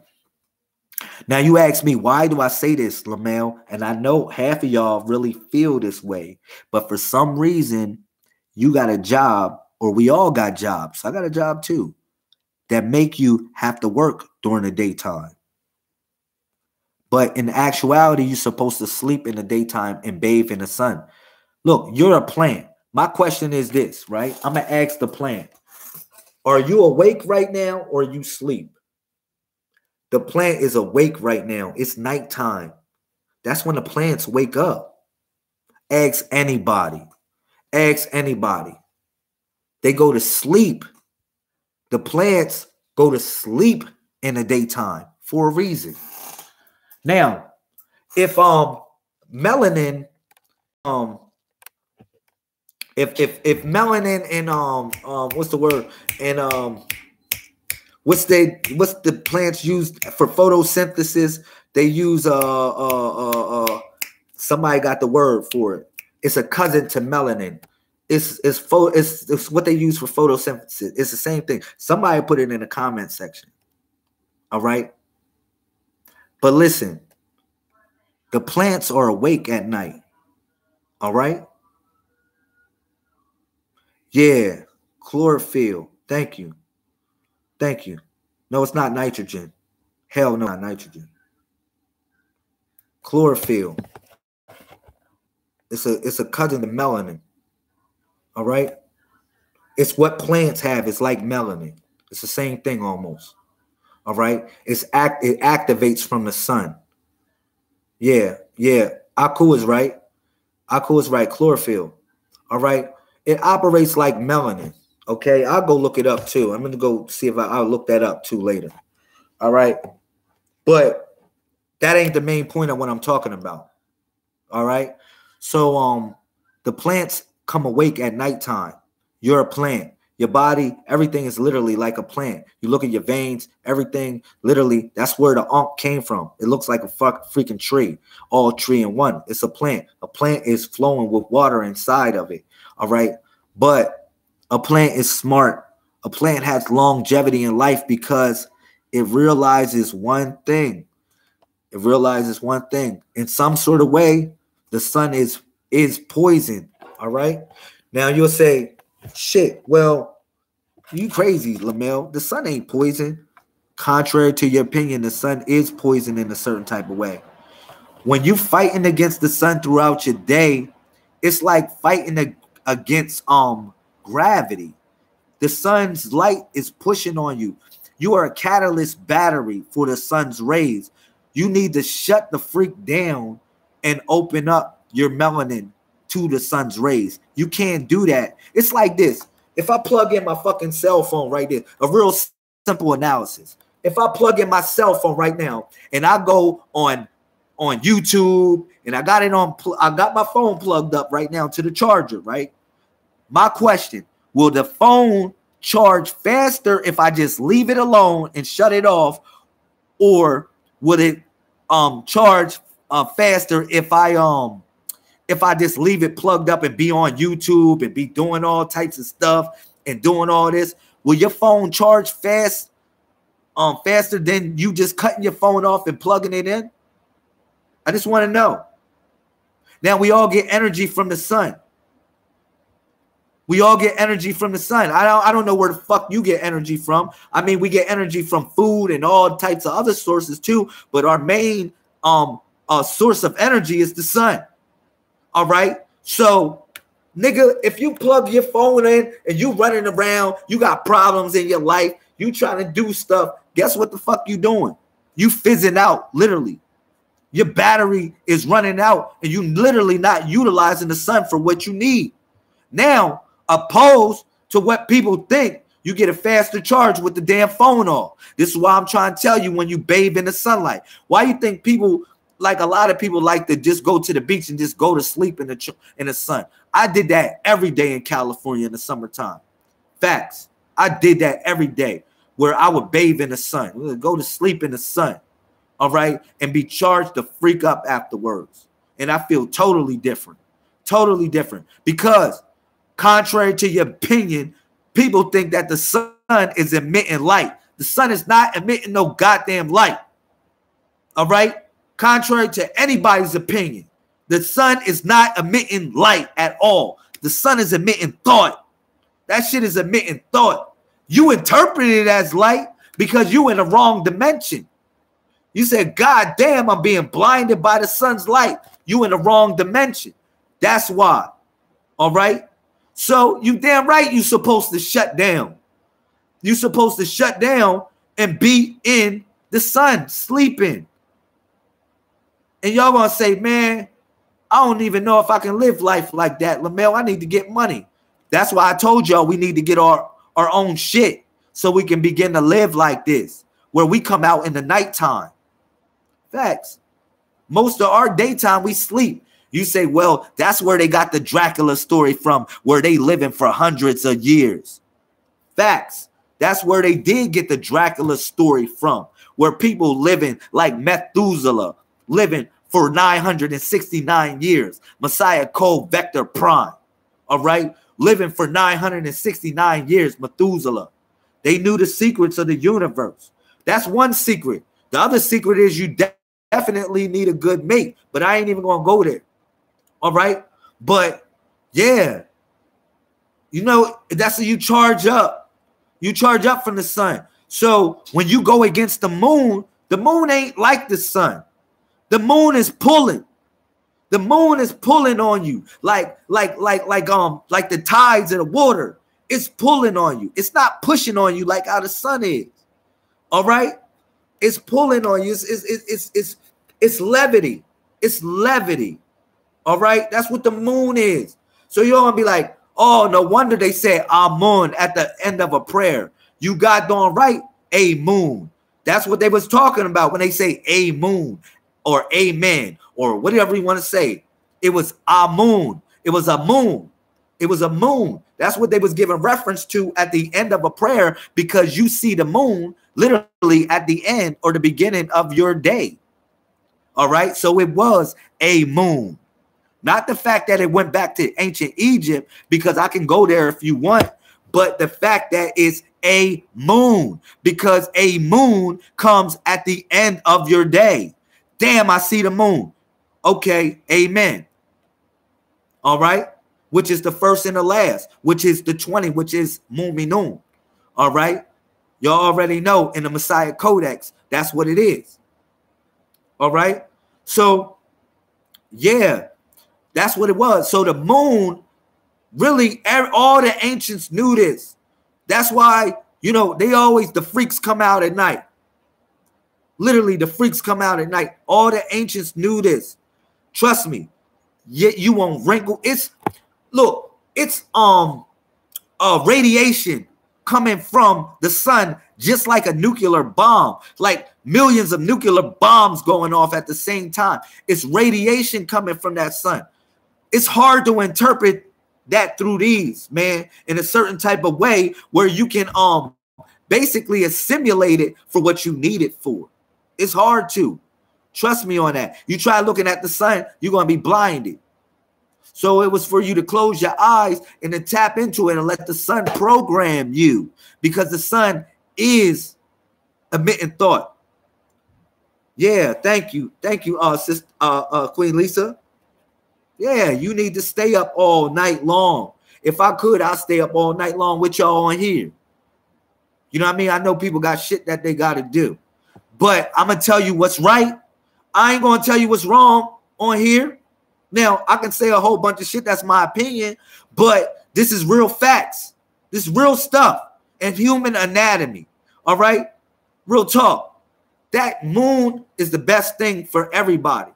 Now you ask me, why do I say this, Lamel? And I know half of y'all really feel this way, but for some reason, you got a job, or we all got jobs. I got a job too, that make you have to work during the daytime. But in actuality, you're supposed to sleep in the daytime and bathe in the sun. Look, you're a plant. My question is this, right? I'm going to ask the plant. Are you awake right now or you sleep? The plant is awake right now. It's nighttime. That's when the plants wake up. Ask anybody. Ask anybody. They go to sleep. The plants go to sleep in the daytime for a reason. Now, if melanin if melanin and what's the word, and what's the plants used for photosynthesis? They use somebody got the word for it. It's a cousin to melanin. It's what they use for photosynthesis. It's the same thing. Somebody put it in the comment section. All right. But listen, the plants are awake at night. All right. Yeah. Chlorophyll. Thank you. Thank you. No, it's not nitrogen. Hell no, not nitrogen. Chlorophyll. It's a cousin to melanin. All right. It's what plants have. It's like melanin. It's the same thing almost. All right. It activates from the sun. Yeah. Aku is right. Aku is right. Chlorophyll. All right. It operates like melanin. Okay. I'll go look it up too. I'm going to go see if I'll look that up too later. All right. But that ain't the main point of what I'm talking about. All right. So the plants come awake at nighttime. You're a plant. Your body, everything is literally like a plant. You look at your veins, everything, literally, that's where the unk came from. It looks like a freaking tree, all tree in one. It's a plant. A plant is flowing with water inside of it, all right? But a plant is smart. A plant has longevity in life because it realizes one thing. It realizes one thing. In some sort of way, the sun is poison, all right? Now you'll say, shit, well, you crazy, Lamel. The sun ain't poison. Contrary to your opinion, the sun is poison in a certain type of way. When you fighting against the sun throughout your day, it's like fighting against gravity. The sun's light is pushing on you. You are a catalyst battery for the sun's rays. You need to shut the freak down and open up your melanin to the sun's rays. You can't do that. It's like this. If I plug in my fucking cell phone right there, a real simple analysis. If I plug in my cell phone right now and I go on YouTube and I got my phone plugged up right now to the charger, right? My question, will the phone charge faster if I just leave it alone and shut it off, or would it charge faster if I just leave it plugged up and be on YouTube and be doing all types of stuff and doing all this? Will your phone charge faster than you just cutting your phone off and plugging it in? I just want to know. Now, we all get energy from the sun. We all get energy from the sun. I don't know where the fuck you get energy from. I mean, we get energy from food and all types of other sources too, but our main source of energy is the sun. All right? So, nigga, if you plug your phone in and you running around, you got problems in your life, you trying to do stuff, guess what the fuck you doing? You fizzing out, literally. Your battery is running out and you literally not utilizing the sun for what you need. Now, opposed to what people think, you get a faster charge with the damn phone off. This is why I'm trying to tell you, when you bathe in the sunlight. Why you think people, like a lot of people, like to just go to the beach and just go to sleep in the sun? I did that every day in California in the summertime. Facts. I did that every day, where I would bathe in the sun, go to sleep in the sun, all right, and be charged to freak up afterwards. And I feel totally different, because contrary to your opinion, people think that the sun is emitting light. The sun is not emitting no goddamn light. All right? Contrary to anybody's opinion, the sun is not emitting light at all. The sun is emitting thought. That shit is emitting thought. You interpret it as light because you in the wrong dimension. You said, God damn, I'm being blinded by the sun's light. You in the wrong dimension. That's why. All right? So you damn right you're supposed to shut down. You're supposed to shut down and be in the sun, sleeping. And y'all gonna say, man, I don't even know if I can live life like that, Lamel. I need to get money. That's why I told y'all we need to get our own shit so we can begin to live like this, where we come out in the nighttime. Facts. Most of our daytime we sleep. You say, well, that's where they got the Dracula story from, where they living for hundreds of years. Facts. That's where they did get the Dracula story from, where people living like Methuselah, living for 969 years. Messiah Code Vector Prime. All right? Living for 969 years, Methuselah. They knew the secrets of the universe. That's one secret. The other secret is you definitely need a good mate, but I ain't even going to go there. All right? But, yeah. You know, that's how you charge up. You charge up from the sun. So when you go against the moon ain't like the sun. The moon is pulling. The moon is pulling on you like the tides of the water. It's pulling on you. It's not pushing on you like how the sun is. All right? It's pulling on you. It's levity. It's levity. All right? That's what the moon is. So you're going to be like, oh, no wonder they say Amun at the end of a prayer. You got darn right, a moon. That's what they was talking about when they say a moon or amen or whatever you want to say. It was Amun. It was a moon. It was a moon. That's what they was giving reference to at the end of a prayer, because you see the moon literally at the end or the beginning of your day. All right. So it was a moon. Not the fact that it went back to ancient Egypt, because I can go there if you want, but the fact that it's a moon, because a moon comes at the end of your day. Damn, I see the moon. Okay, amen. All right, which is the first and the last, which is the 20, which is Muminun. All right, y'all already know in the Messiah Codex, that's what it is. All right, so yeah. That's what it was. So the moon, really, all the ancients knew this. That's why, you know, the freaks come out at night. Literally, the freaks come out at night. All the ancients knew this. Trust me. Yet you won't wrinkle. It's radiation coming from the sun, just like a nuclear bomb, like millions of nuclear bombs going off at the same time. It's radiation coming from that sun. It's hard to interpret that through these, man, in a certain type of way where you can basically assimilate it for what you need it for. It's hard to. Trust me on that. You try looking at the sun, you're going to be blinded. So it was for you to close your eyes and to tap into it and let the sun program you, because the sun is emitting thought. Yeah, thank you. Thank you, Queen Lisa. Yeah, you need to stay up all night long. If I could, I'd stay up all night long with y'all on here. You know what I mean? I know people got shit that they got to do. But I'm going to tell you what's right. I ain't going to tell you what's wrong on here. Now, I can say a whole bunch of shit. That's my opinion. But this is real facts. This is real stuff. And human anatomy. All right? Real talk. That moon is the best thing for everybody.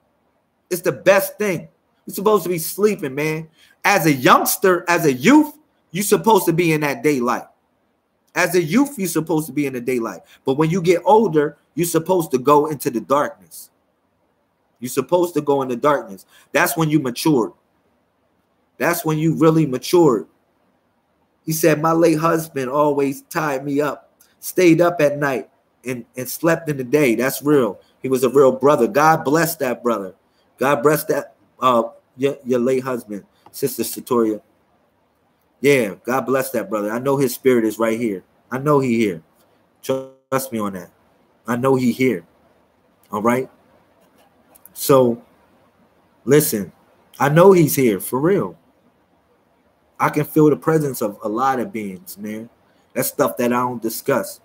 It's the best thing. You're supposed to be sleeping, man. As a youngster, as a youth, you're supposed to be in that daylight. As a youth, you're supposed to be in the daylight. But when you get older, you're supposed to go into the darkness. You're supposed to go in the darkness. That's when you matured. That's when you really matured. He said, my late husband always tied me up, stayed up at night, and slept in the day. That's real. He was a real brother. God bless that brother. God bless that your late husband, Sister Satoria. Yeah, God bless that brother. I know his spirit is right here. I know he here. Trust me on that. I know he here. All right? So, listen. I know he's here, for real. I can feel the presence of a lot of beings, man. That's stuff that I don't discuss.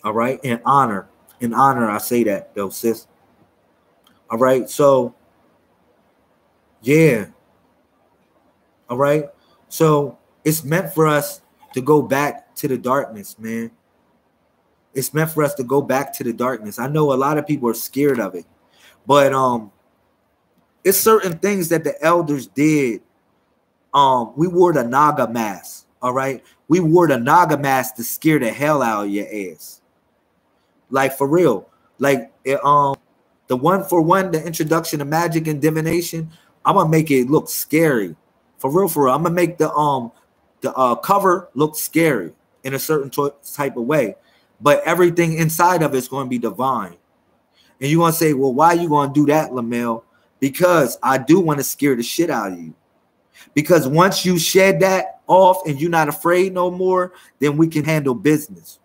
All right? In honor. In honor, I say that, though, sis. All right? So, yeah. All right? So it's meant for us to go back to the darkness, man. It's meant for us to go back to the darkness. I know a lot of people are scared of it, but it's certain things that the elders did. We wore the Naga mask, all right? We wore the Naga mask to scare the hell out of your ass. Like, for real. Like, the 1-for-1, the introduction to magic and divination, I'm going to make it look scary. For real, I'm gonna make the cover look scary in a certain type of way, but everything inside of it's going to be divine. And you're gonna say, well, why are you gonna do that, Lamel? Because I do want to scare the shit out of you. Because once you shed that off and you're not afraid no more, then we can handle business.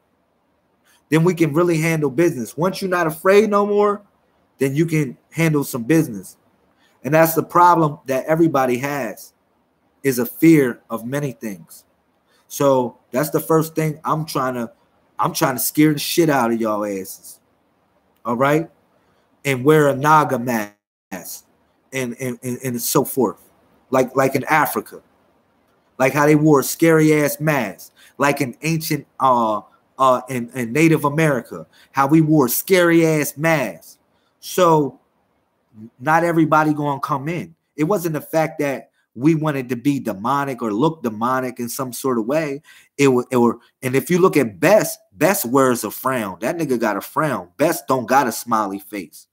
Then we can really handle business. Once you're not afraid no more, then you can handle some business. And that's the problem that everybody has. Is a fear of many things. So that's the first thing I'm trying to scare the shit out of y'all asses. All right? And wear a Naga mask and so forth. Like in Africa. Like how they wore scary ass masks. Like in ancient in Native America. How we wore scary ass masks. So not everybody gonna come in. It wasn't the fact that we wanted to be demonic or look demonic in some sort of way. And if you look at Best wears a frown. That nigga got a frown. Best don't got a smiley face.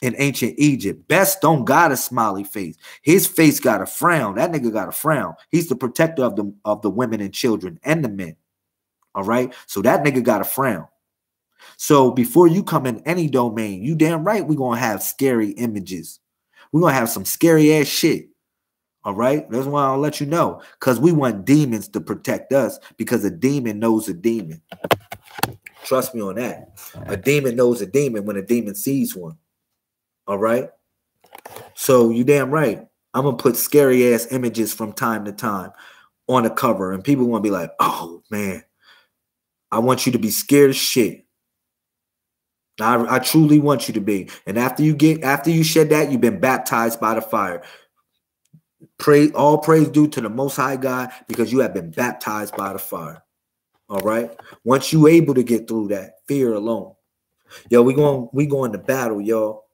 In ancient Egypt, Best don't got a smiley face. His face got a frown. That nigga got a frown. He's the protector of the women and children and the men. All right. So that nigga got a frown. So before you come in any domain, you damn right we're gonna have scary images. We're gonna have some scary ass shit. All right, that's why I'll let you know, because we want demons to protect us, because a demon knows a demon. Trust me on that. A demon knows a demon when a demon sees one. All right. So you damn right. I'm gonna put scary ass images from time to time on the cover, and people want to be like, "Oh man, I want you to be scared as shit." I truly want you to be. And after you shed that, you've been baptized by the fire. All praise due to the Most High God, because you have been baptized by the fire. All right. Once you able to get through that fear alone, yo, we going to battle, y'all.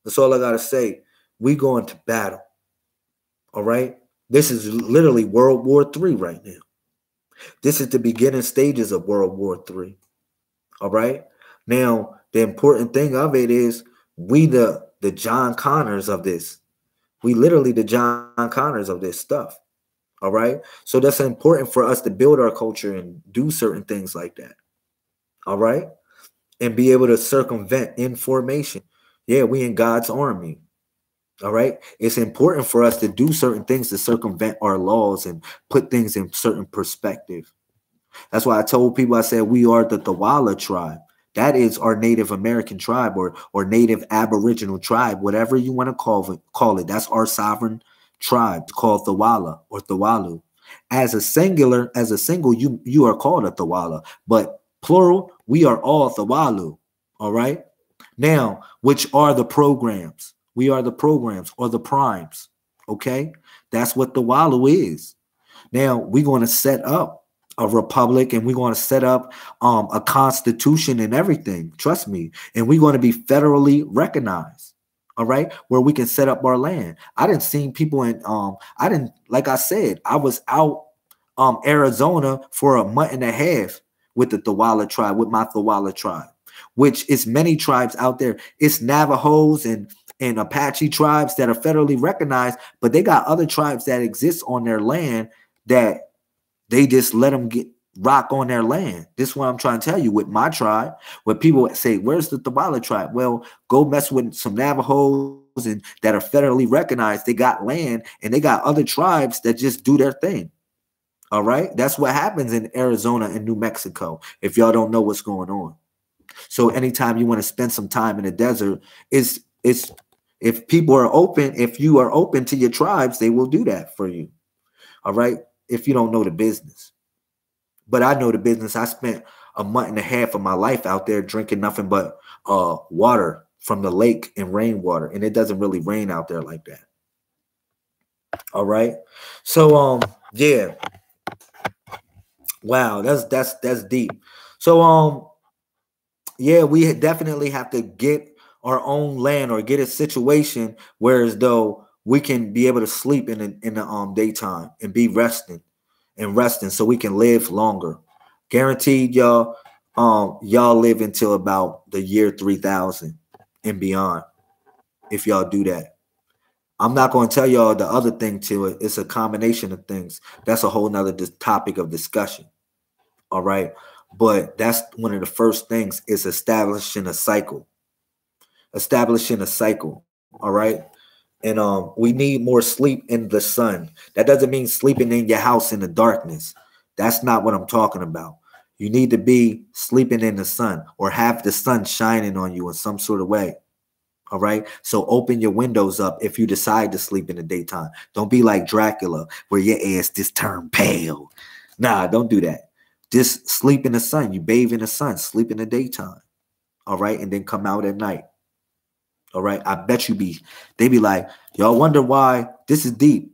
That's all I gotta say. We going to battle. All right. This is literally World War III right now. This is the beginning stages of World War III. All right. Now, the important thing of it is we the John Connors of this. We literally the John Connors of this stuff. All right. So that's important for us to build our culture and do certain things like that. All right. And be able to circumvent information. Yeah, we in God's army. All right. It's important for us to do certain things to circumvent our laws and put things in certain perspective. That's why I told people, I said, we are the Thawala tribe. That is our Native American tribe or Native Aboriginal tribe, whatever you want to call it. That's our sovereign tribe called Thawala or Thawalu. As a single, you are called a Thawala, but plural, we are all Thawalu. All right. Now, which are the programs? We are the programs or the primes. Okay. That's what Thawalu is. Now, we're going to set up a republic and we're going to set up a constitution and everything. Trust me. And we're going to be federally recognized. All right. Where we can set up our land. I didn't see people in like I said, I was out Arizona for a month and a half with the Thawala tribe, with my Thawala tribe, which is many tribes out there. It's Navajos and Apache tribes that are federally recognized, but they got other tribes that exist on their land that they just let them get rock on their land. This is what I'm trying to tell you with my tribe. When people say, where's the Thawala tribe? Well, go mess with some Navajos and that are federally recognized. They got land and they got other tribes that just do their thing. All right. That's what happens in Arizona and New Mexico. If y'all don't know what's going on. So anytime you want to spend some time in the desert, it's if people are open, if you are open to your tribes, they will do that for you. All right. If you don't know the business. But I know the business. I spent a month and a half of my life out there drinking nothing but water from the lake and rainwater. And it doesn't really rain out there like that. All right. So yeah. Wow, that's deep. So yeah, we definitely have to get our own land or get a situation where as though we can be able to sleep in the daytime and be resting so we can live longer. Guaranteed y'all live until about the year 3000 and beyond if y'all do that. I'm not going to tell y'all the other thing to it. It's a combination of things. That's a whole nother topic of discussion. All right. But that's one of the first things is establishing a cycle. All right. And we need more sleep in the sun. That doesn't mean sleeping in your house in the darkness. That's not what I'm talking about. You need to be sleeping in the sun or have the sun shining on you in some sort of way. All right. So open your windows up if you decide to sleep in the daytime. Don't be like Dracula where your ass just turn pale. Nah, don't do that. Just sleep in the sun. You bathe in the sun, sleep in the daytime. All right. And then come out at night. All right. I bet they be like, y'all wonder why this is deep.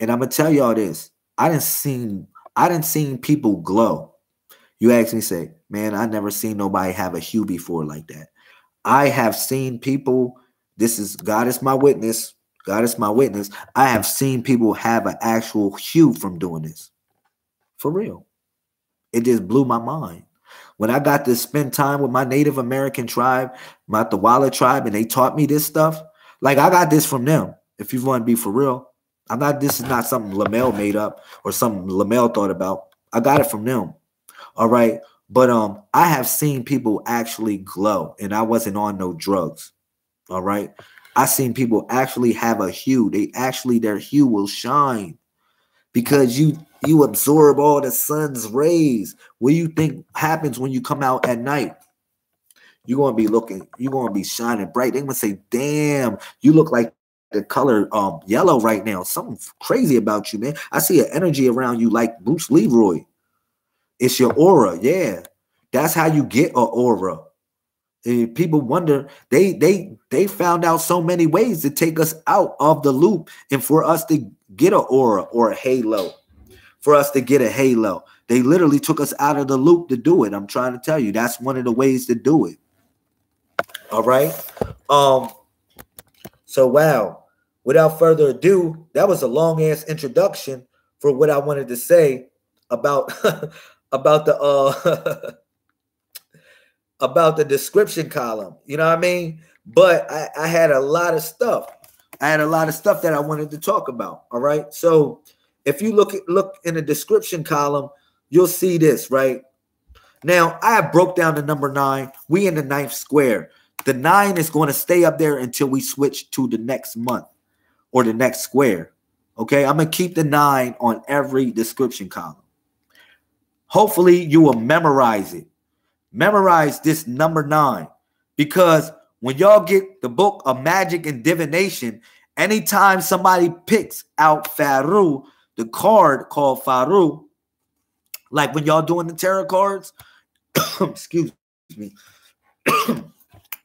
And I'm going to tell y'all this. I didn't seen people glow. You ask me, say, man, I never seen nobody have a hue before like that. I have seen people, God is my witness. God is my witness. I have seen people have an actual hue from doing this. For real. It just blew my mind. When I got to spend time with my Native American tribe, my Thawala tribe, and they taught me this stuff, like I got this from them. If you want to be for real, this is not something Lamel made up or something Lamel thought about. I got it from them. All right. But I have seen people actually glow, and I wasn't on no drugs. All right. I seen people actually have a hue. Their hue will shine because you absorb all the sun's rays. What do you think happens when you come out at night? You're going to be shining bright. They're going to say, damn, you look like the color yellow right now. Something crazy about you, man. I see an energy around you like Bruce Leroy. It's your aura. Yeah. That's how you get an aura. And people wonder, they found out so many ways to take us out of the loop and for us to get an aura or a halo. For us to get a halo. They literally took us out of the loop to do it. I'm trying to tell you, that's one of the ways to do it. All right. So wow. Without further ado, that was a long ass introduction for what I wanted to say about about the about the description column. You know what I mean? But I had a lot of stuff. That I wanted to talk about. All right. So if you look in the description column, you'll see this right now. I broke down the number 9. We in the 9th square. The 9 is going to stay up there until we switch to the next month or the next square. Okay. I'm going to keep the 9 on every description column. Hopefully you will memorize it. Memorize this number 9 because when y'all get the book of magic and divination Anytime somebody picks out Faruh, the card called Faruh, like when y'all doing the tarot cards, excuse me.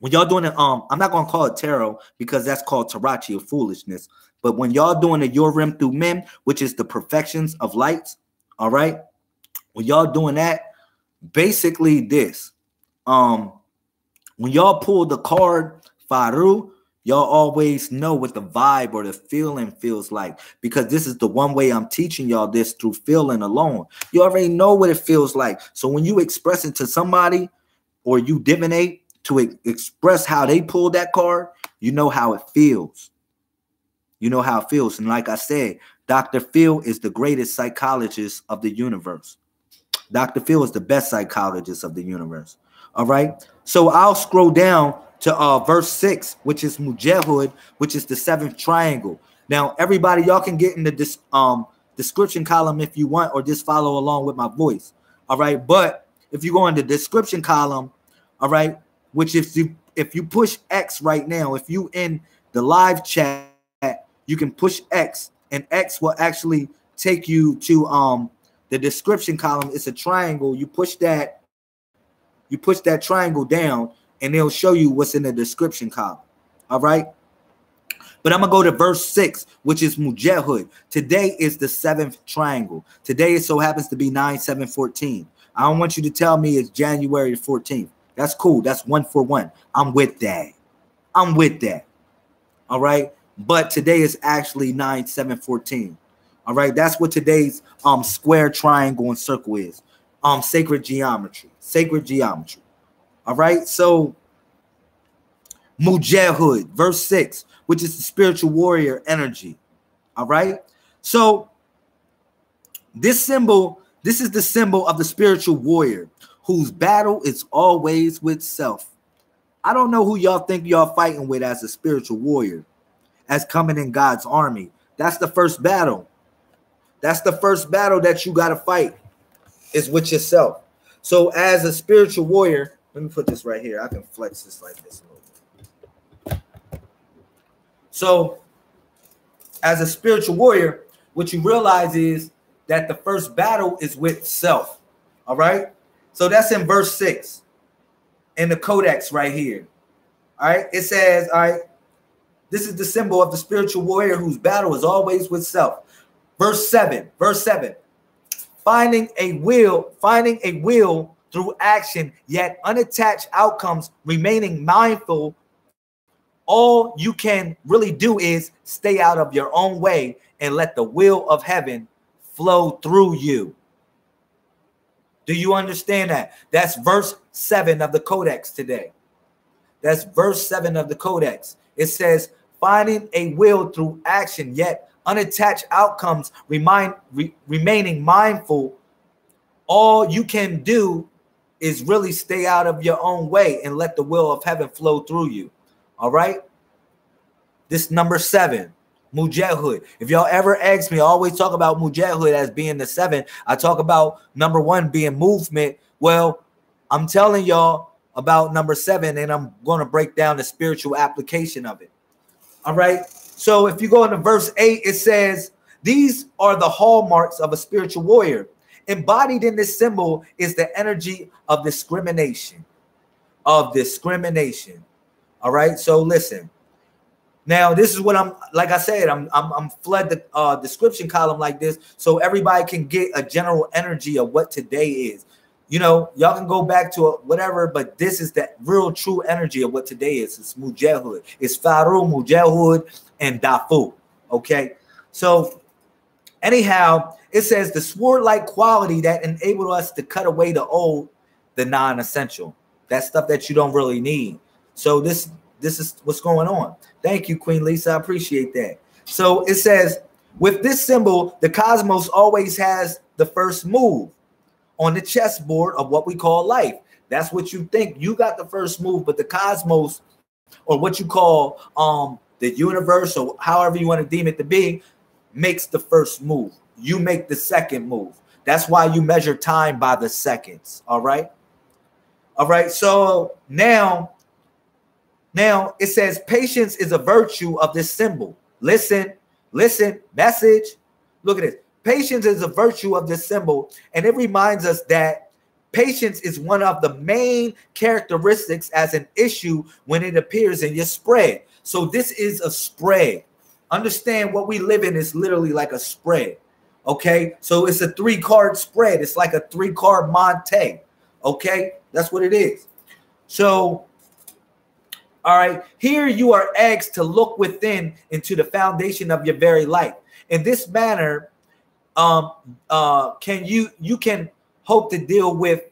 When y'all doing it, I'm not gonna call it tarot because that's called Tarachi or foolishness. But when y'all doing the Yorim through Mem, which is the perfections of lights, all right. When y'all doing that, basically this, when y'all pull the card Faruh, y'all always know what the vibe or the feeling feels like, because this is the one way I'm teaching y'all this, through feeling alone. You already know what it feels like. So when you express it to somebody or you divinate to express how they pulled that card, you know how it feels. You know how it feels. And like I said, Dr. Phil is the greatest psychologist of the universe. Dr. Phil is the best psychologist of the universe. All right. So I'll scroll down to verse 6, which is Mujahud, which is the 7th triangle. Now, everybody, y'all can get in the description column if you want, or just follow along with my voice. All right. But if you go in the description column, all right, which if you push X right now, if you in the live chat, you can push X, and X will actually take you to the description column. It's a triangle. You push that triangle down, and it'll show you what's in the description column. All right. But I'm gonna go to verse 6, which is Mujahud. Today is the 7th triangle. Today it so happens to be 9/7/14. I don't want you to tell me it's January 14th. That's cool. That's 1 for 1. I'm with that. I'm with that. All right. But today is actually 9/7/14. All right. That's what today's square, triangle, and circle is. Sacred geometry. Sacred geometry. All right. So Mujahud, verse 6, which is the spiritual warrior energy. All right. So this is the symbol of the spiritual warrior, whose battle is always with self. I don't know who y'all think y'all fighting with as a spiritual warrior, as coming in God's army. That's the first battle. That's the first battle that you got to fight, is with yourself. So as a spiritual warrior, let me put this right here. I can flex this like this a little bit. So as a spiritual warrior, what you realize is that the first battle is with self. All right. So that's in verse 6 in the codex right here. All right. It says, all right, this is the symbol of the spiritual warrior whose battle is always with self. Verse 7, finding a will through action, yet unattached outcomes, remaining mindful. All you can really do is stay out of your own way and let the will of heaven flow through you. Do you understand that? That's verse 7 of the codex today. That's verse 7 of the codex. It says, finding a will through action, yet unattached outcomes, remaining mindful. All you can do is really stay out of your own way and let the will of heaven flow through you. All right. This number 7, Mujahud. If y'all ever ask me, I always talk about Mujahud as being the 7. I talk about number 1 being movement. Well, I'm telling y'all about number 7, and I'm going to break down the spiritual application of it. All right. So if you go into verse 8, it says, these are the hallmarks of a spiritual warrior. Embodied in this symbol is the energy of discrimination. All right. So listen. Now, this is what I'm, like I said, I'm flood the description column like this so everybody can get a general energy of what today is. You know, y'all can go back to whatever, but this is the real true energy of what today is. It's Mujahud. It's Faruh, Mujahud, and Dafu. Okay. So anyhow, it says the sword-like quality that enabled us to cut away the old, the non-essential. That stuff that you don't really need. So this is what's going on. Thank you, Queen Lisa. I appreciate that. So it says, with this symbol, the cosmos always has the first move on the chessboard of what we call life. That's what you think. You got the first move, but the cosmos, or what you call the universe, or however you want to deem it to be, makes the first move. You make the second move. That's why you measure time by the seconds. All right. All right. So now it says patience is a virtue of this symbol. Listen, message. Look at this. Patience is a virtue of this symbol, and it reminds us that patience is one of the main characteristics as an issue when it appears in your spread. So this is a spread. Understand what we live in is literally like a spread. Okay, so it's a 3-card spread. It's like a 3-card Monte. Okay, that's what it is. So, all right, here you are asked to look within into the foundation of your very life. In this manner, you can hope to deal with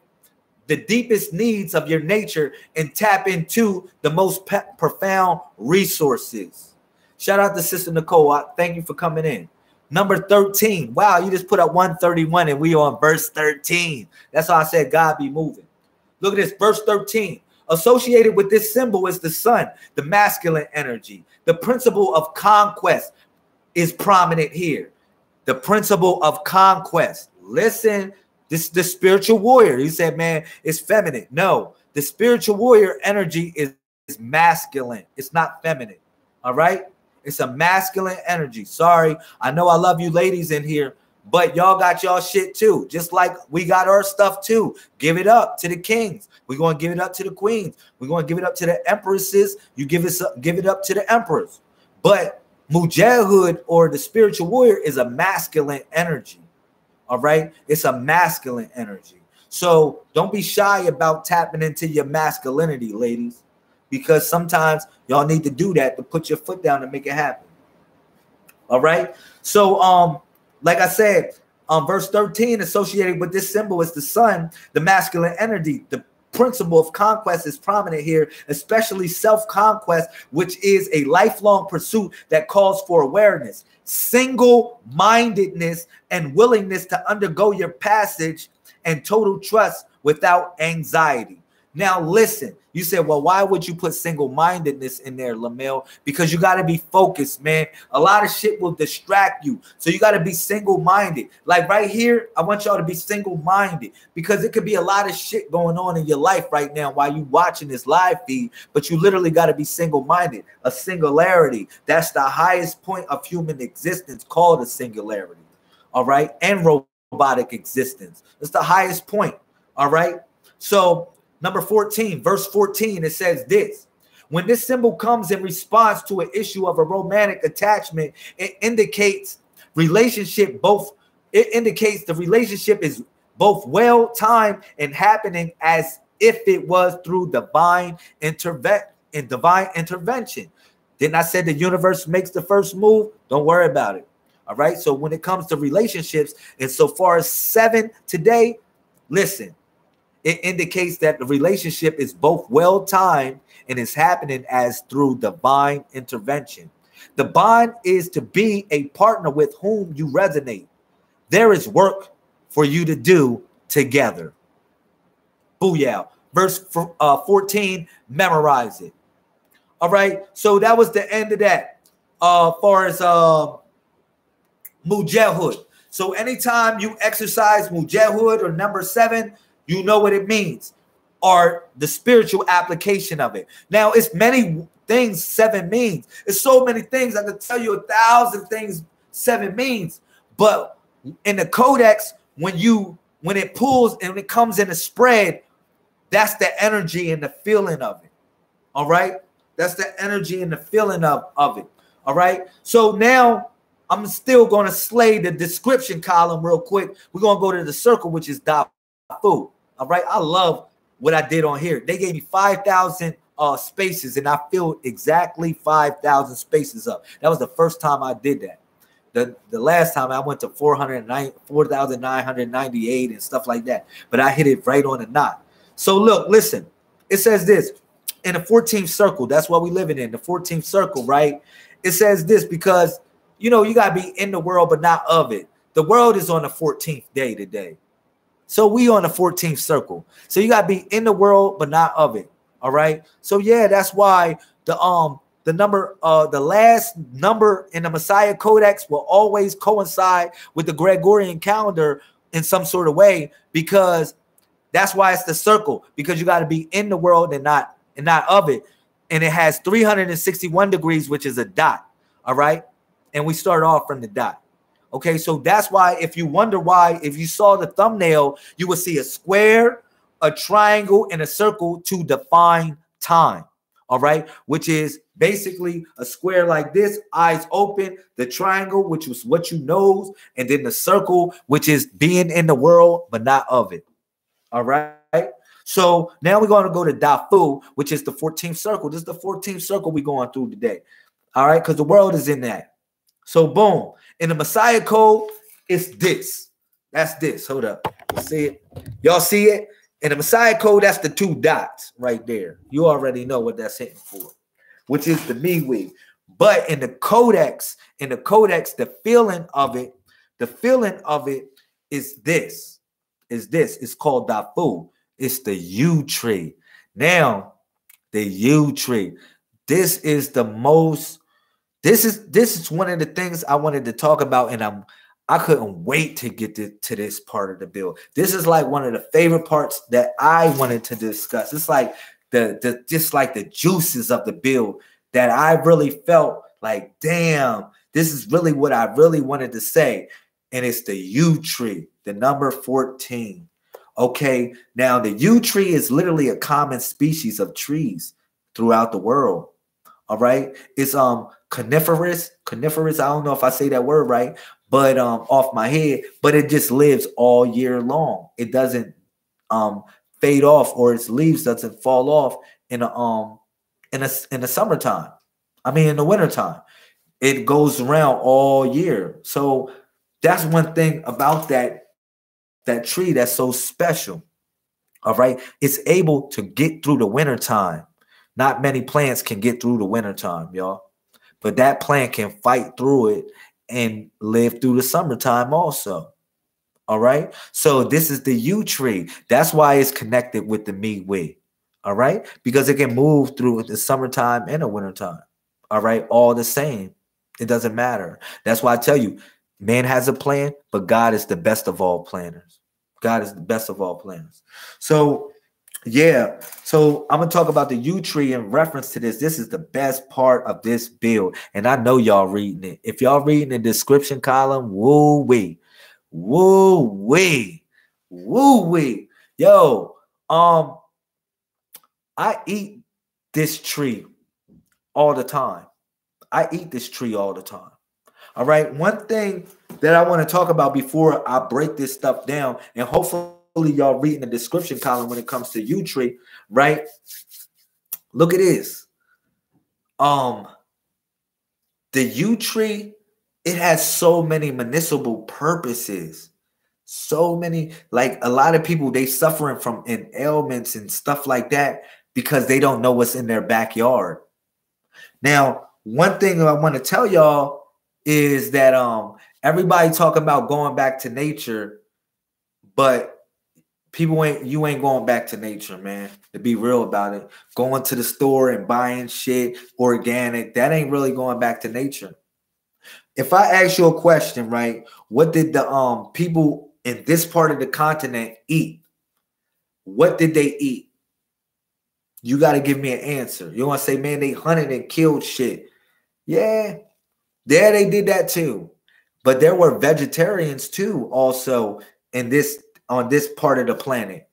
the deepest needs of your nature and tap into the most profound resources. Shout out to Sister Nicole. Thank you for coming in. Number 13. Wow, you just put up 131 and we on verse 13. That's how I said God be moving. Look at this, verse 13. Associated with this symbol is the sun, the masculine energy. The principle of conquest is prominent here. The principle of conquest. Listen, this is the spiritual warrior. He said, man, it's feminine. No, the spiritual warrior energy is masculine. It's not feminine. All right? It's a masculine energy. Sorry. I know I love you ladies in here, but y'all got y'all shit too. Just like we got our stuff too. Give it up to the kings. We're going to give it up to the queens. We're going to give it up to the empresses. You give it up to the emperors. But Mujahid, or the spiritual warrior, is a masculine energy. All right? It's a masculine energy. So don't be shy about tapping into your masculinity, ladies, because sometimes y'all need to do that to put your foot down and make it happen. All right? So like I said, verse 13, associated with this symbol is the sun, the masculine energy. The principle of conquest is prominent here, especially self-conquest, which is a lifelong pursuit that calls for awareness, single-mindedness, and willingness to undergo your passage, and total trust without anxiety. Now, listen, you said, well, why would you put single-mindedness in there, Lamel? Because you got to be focused, man. A lot of shit will distract you. So you got to be single-minded. Like right here, I want y'all to be single-minded because it could be a lot of shit going on in your life right now while you watching this live feed, but you literally got to be single-minded. A singularity. That's the highest point of human existence, called a singularity. All right? And robotic existence. It's the highest point. All right? So number 14, verse 14, it says this. When this symbol comes in response to an issue of a romantic attachment, it indicates the relationship is both well-timed and happening as if it was through divine intervention. Didn't I say the universe makes the first move? Don't worry about it. All right. So when it comes to relationships, and so far as 7 today, listen. It indicates that the relationship is both well-timed and is happening as through divine intervention. The bond is to be a partner with whom you resonate. There is work for you to do together. Booyah. Verse 14, memorize it. All right. So that was the end of that. Far as Mujahid. So anytime you exercise Mujahid or number 7, you know what it means, or the spiritual application of it. Now, it's many things 7 means. It's so many things. I could tell you 1,000 things 7 means. But in the codex, when it pulls and it comes in a spread, that's the energy and the feeling of it. All right? That's the energy and the feeling of it. All right? So now I'm still going to slay the description column real quick. We're going to go to the circle, which is Dafu. All right, I love what I did on here. They gave me 5,000 spaces, and I filled exactly 5,000 spaces up. That was the first time I did that. The last time I went to 4,998 and stuff like that, but I hit it right on the knot. So look, listen, it says this in the 14th circle. That's what we living in, the 14th circle, right? It says this because, you know, you got to be in the world, but not of it. The world is on the 14th day today. So we on the 14th circle. So you got to be in the world, but not of it. All right. So yeah, that's why the last number in the Messiah Codex will always coincide with the Gregorian calendar in some sort of way, because that's why it's the circle, because you got to be in the world and not of it. And it has 361 degrees, which is a dot. All right. and we start off from the dot. Okay, so that's why if you wonder why, if you saw the thumbnail, you would see a square, a triangle, and a circle to define time. All right, which is basically a square like this, eyes open, the triangle, which was what you knows, and then the circle, which is being in the world, but not of it. All right. So now we're going to go to Dafu, which is the 14th circle. This is the 14th circle we're going through today. All right, because the world is in that. So boom. In the Messiah code, it's this. That's this. Hold up. You see it? Y'all see it? In the Messiah code, that's the 2 dots right there. You already know what that's hitting for, which is the miwi. But in the codex, the feeling of it is this. It's called Dafu. It's the U tree. Now, the U tree. This is the most. This is one of the things I wanted to talk about, and I couldn't wait to get to this part of the bill. This is like one of the favorite parts that I wanted to discuss. It's like just like the juices of the bill that I really felt like, damn, this is really what I really wanted to say. And it's the U tree, the number 14. Okay, now the U tree is literally a common species of trees throughout the world. All right, it's coniferous. I don't know if I say that word right, but off my head. But it just lives all year long. It doesn't fade off, or its leaves doesn't fall off in the summertime. I mean, in the wintertime. It goes around all year. So that's one thing about that tree that's so special. All right, it's able to get through the wintertime. Not many plants can get through the wintertime, y'all. But that plant can fight through it and live through the summertime also. All right. So this is the U tree. That's why it's connected with the miwi. All right. Because it can move through the summertime and the wintertime. All right. All the same. It doesn't matter. That's why I tell you, man has a plan, but God is the best of all planners. God is the best of all planners. So yeah, so I'm gonna talk about the U tree in reference to this. This is the best part of this build, and I know y'all reading it. If y'all reading the description column, woo wee, yo, I eat this tree all the time. All right. One thing that I want to talk about before I break this stuff down, and hopefully y'all reading the description column when it comes to U tree, right? Look at this. The U tree, it has so many municipal purposes. So many, like a lot of people, they suffering from ailments and stuff like that because they don't know what's in their backyard. Now, one thing I want to tell y'all is that everybody talk about going back to nature, but you ain't going back to nature, man. To be real about it, going to the store and buying shit organic, that ain't really going back to nature. If I ask you a question, right, what did the people in this part of the continent eat? What did they eat? You got to give me an answer. You want to say, man, they hunted and killed shit. Yeah, they did that too. But there were vegetarians too, also on this part of the planet,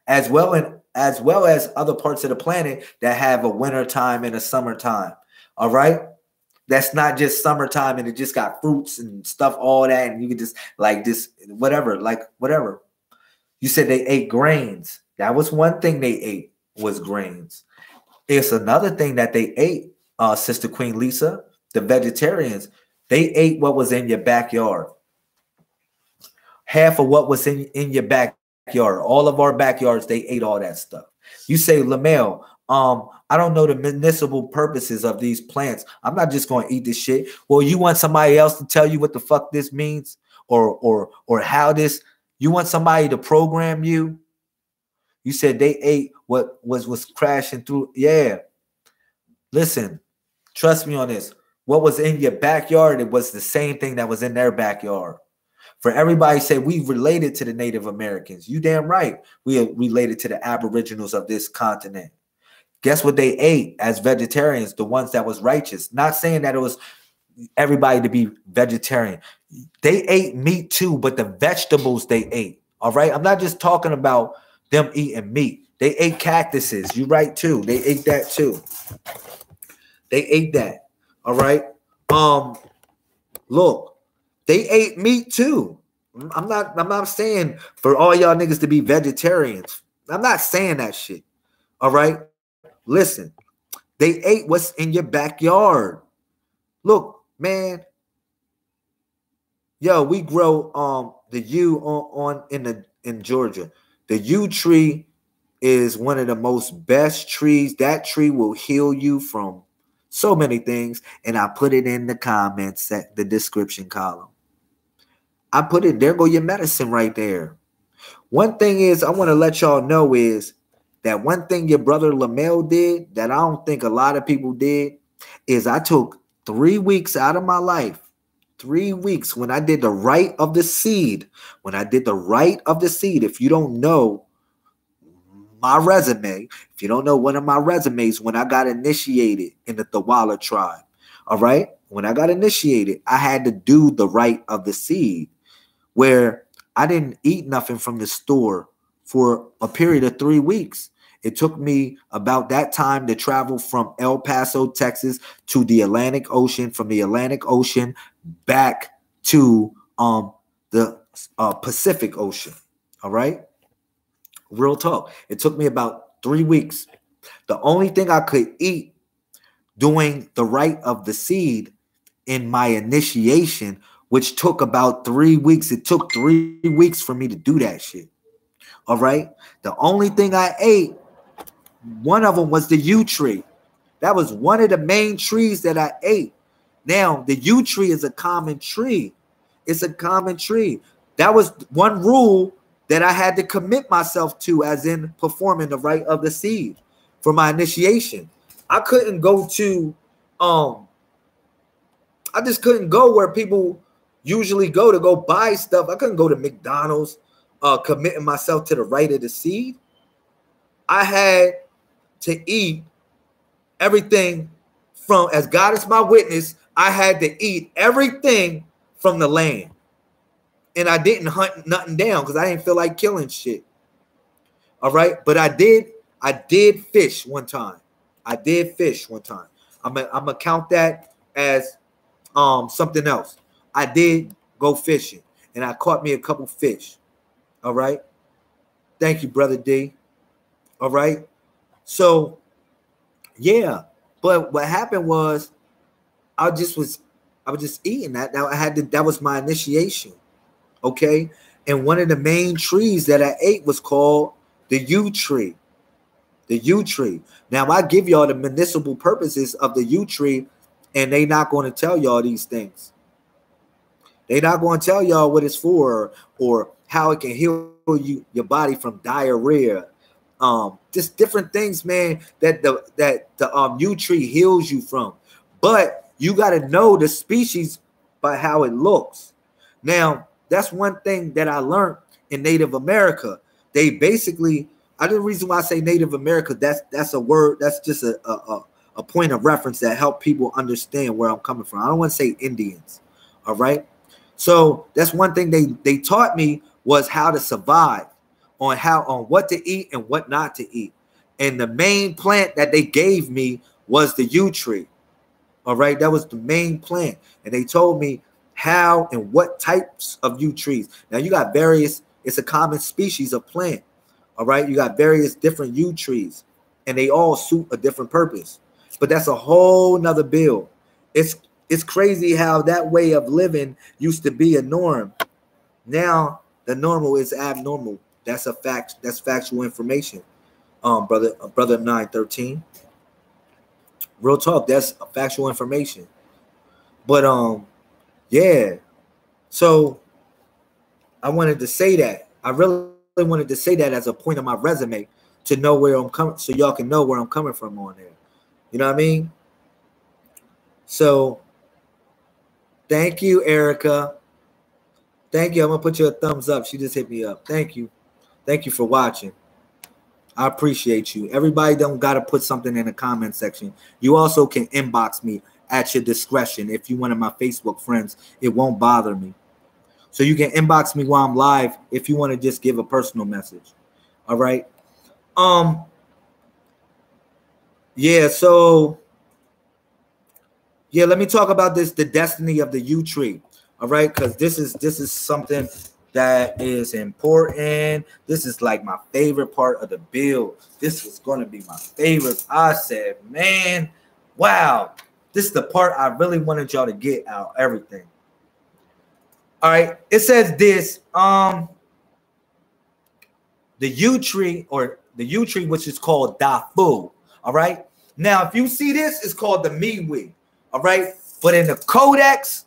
as well as other parts of the planet that have a winter time and a summertime. All right, that's not just summertime and it just got fruits and stuff, all that, and you can just like this whatever. You said they ate grains. That was one thing they ate, was grains. It's another thing that they ate, Sister Queen Lisa, the vegetarians, they ate what was in your backyard. Half of what was in your backyard, all of our backyards, they ate all that stuff. You say, Lamel, I don't know the municipal purposes of these plants. I'm not just going to eat this shit. Well, you want somebody else to tell you what the fuck this means, or how this? You want somebody to program you? You said they ate what was crashing through. Yeah. Listen, trust me on this. What was in your backyard, it was the same thing that was in their backyard. For everybody say we related to the Native Americans. You damn right. We are related to the Aboriginals of this continent. Guess what they ate as vegetarians? The ones that was righteous. Not saying that it was everybody to be vegetarian. They ate meat too, but the vegetables they ate. All right. I'm not just talking about them eating meat. They ate cactuses. You right too. They ate that too. They ate that. All right. Look, they ate meat too. I'm not saying for all y'all niggas to be vegetarians. I'm not saying that shit. All right. Listen, they ate what's in your backyard. Look, man. Yo, we grow the yew in Georgia. The yew tree is one of the most best trees. That tree will heal you from so many things. And I put it in the comments at the description column. I put it there. Go your medicine right there. One thing is I want to let y'all know is that one thing your brother Lamel did that I don't think a lot of people did is I took 3 weeks out of my life. 3 weeks when I did the rite of the seed. When I did the rite of the seed, if you don't know my resume, if you don't know one of my resumes, when I got initiated in the Thawala tribe, all right? When I got initiated, I had to do the rite of the seed where I didn't eat nothing from the store for a period of 3 weeks. It took me about that time to travel from El Paso, Texas to the Atlantic Ocean, from the Atlantic Ocean back to the Pacific Ocean. All right. Real talk. It took me about 3 weeks. The only thing I could eat doing the rite of the seed in my initiation, which took about 3 weeks. It took 3 weeks for me to do that shit. All right. The only thing I ate, one of them was the yew tree. That was one of the main trees that I ate. Now, the yew tree is a common tree. It's a common tree. That was one rule that I had to commit myself to, as in performing the rite of the seed for my initiation. I couldn't go to, I just couldn't go where people usually go to go buy stuff. I couldn't go to McDonald's, committing myself to the rite of the seed. I had to eat everything from, as God is my witness, I had to eat everything from the land. And I didn't hunt nothing down because I didn't feel like killing shit. All right. But I did fish one time. I did fish one time. I'm gonna count that as something else. I did go fishing and I caught me a couple fish. All right. Thank you, Brother D. All right. So yeah, but what happened was I was just eating that. Now that was my initiation. Okay. And one of the main trees that I ate was called the yew tree. The yew tree. Now I give y'all the medicinal purposes of the yew tree, and they not going to tell y'all these things. They're not going to tell y'all what it's for or how it can heal your body from diarrhea. Just different things, man, that the yew tree heals you from. But you got to know the species by how it looks. Now, that's one thing that I learned in Native America. They basically, the reason why I say Native America, that's a word, that's just a point of reference that help people understand where I'm coming from. I don't want to say Indians. All right. So that's one thing they taught me was how to survive, on what to eat and what not to eat. And the main plant that they gave me was the yew tree. All right. That was the main plant. And they told me how and what types of yew trees. Now you got various, it's a common species of plant. All right. You got various different yew trees and they all suit a different purpose. But that's a whole nother bill. It's crazy how that way of living used to be a norm. Now the normal is abnormal. That's a fact. That's factual information. Brother 913. Real talk. That's factual information. But yeah. So I wanted to say that. I really wanted to say that as a point of my resume to know where I'm coming, so y'all can know where I'm coming from on there. You know what I mean? So thank you, Erica. Thank you. I'm gonna put you a thumbs up. She just hit me up. Thank you. Thank you for watching. I appreciate you. Everybody don't gotta put something in the comment section. You also can inbox me at your discretion. If you're one of my Facebook friends, it won't bother me. So you can inbox me while I'm live if you want to just give a personal message. All right. Yeah, so yeah, let me talk about this, the destiny of the U tree. All right, because this is something that is important. This is like my favorite part of the build. This is going to be my favorite. I said, man, wow, this is the part I really wanted y'all to get out everything. All right, it says this, the U tree, or the U tree, which is called Dafu. All right, now if you see this, it's called the Miwi. All right, but in the Codex,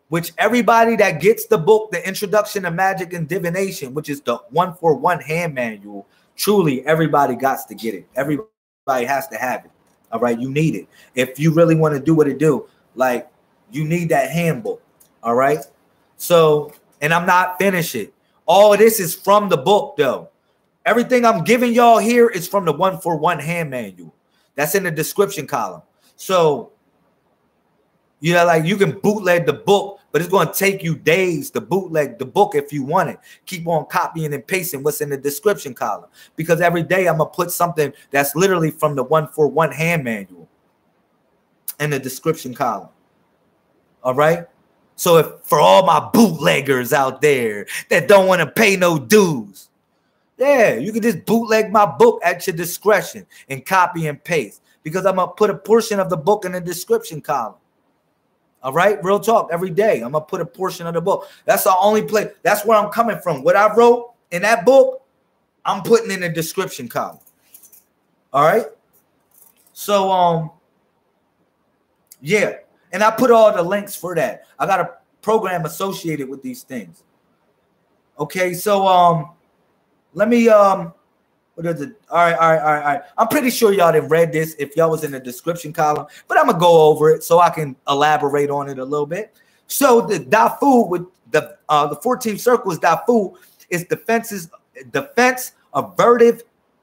which everybody that gets the book, the Introduction to Magic and Divination, which is the 1-for-1 hand manual, truly everybody got to get it. Everybody has to have it. All right, you need it if you really want to do what it do. Like, you need that handbook. All right. So, and I'm not finished it. All of this is from the book, though. Everything I'm giving y'all here is from the 1-for-1 hand manual. That's in the description column. So, you know, like, you can bootleg the book, but it's going to take you days to bootleg the book if you want it. Keep on copying and pasting what's in the description column, because every day I'm going to put something that's literally from the 1-for-1 hand manual in the description column. All right. So if for all my bootleggers out there that don't want to pay no dues, yeah, you can just bootleg my book at your discretion and copy and paste, because I'm going to put a portion of the book in the description column. All right, real talk, every day I'm going to put a portion of the book. That's the only place. That's where I'm coming from. What I wrote in that book, I'm putting in the description column. All right. So, yeah. And I put all the links for that. I got a program associated with these things. Okay, so let me what is it? All right. I'm pretty sure y'all done read this if y'all was in the description column, but I'm gonna go over it so I can elaborate on it a little bit. So the Dafu with the 14th circle is Dafu, is defense, avertive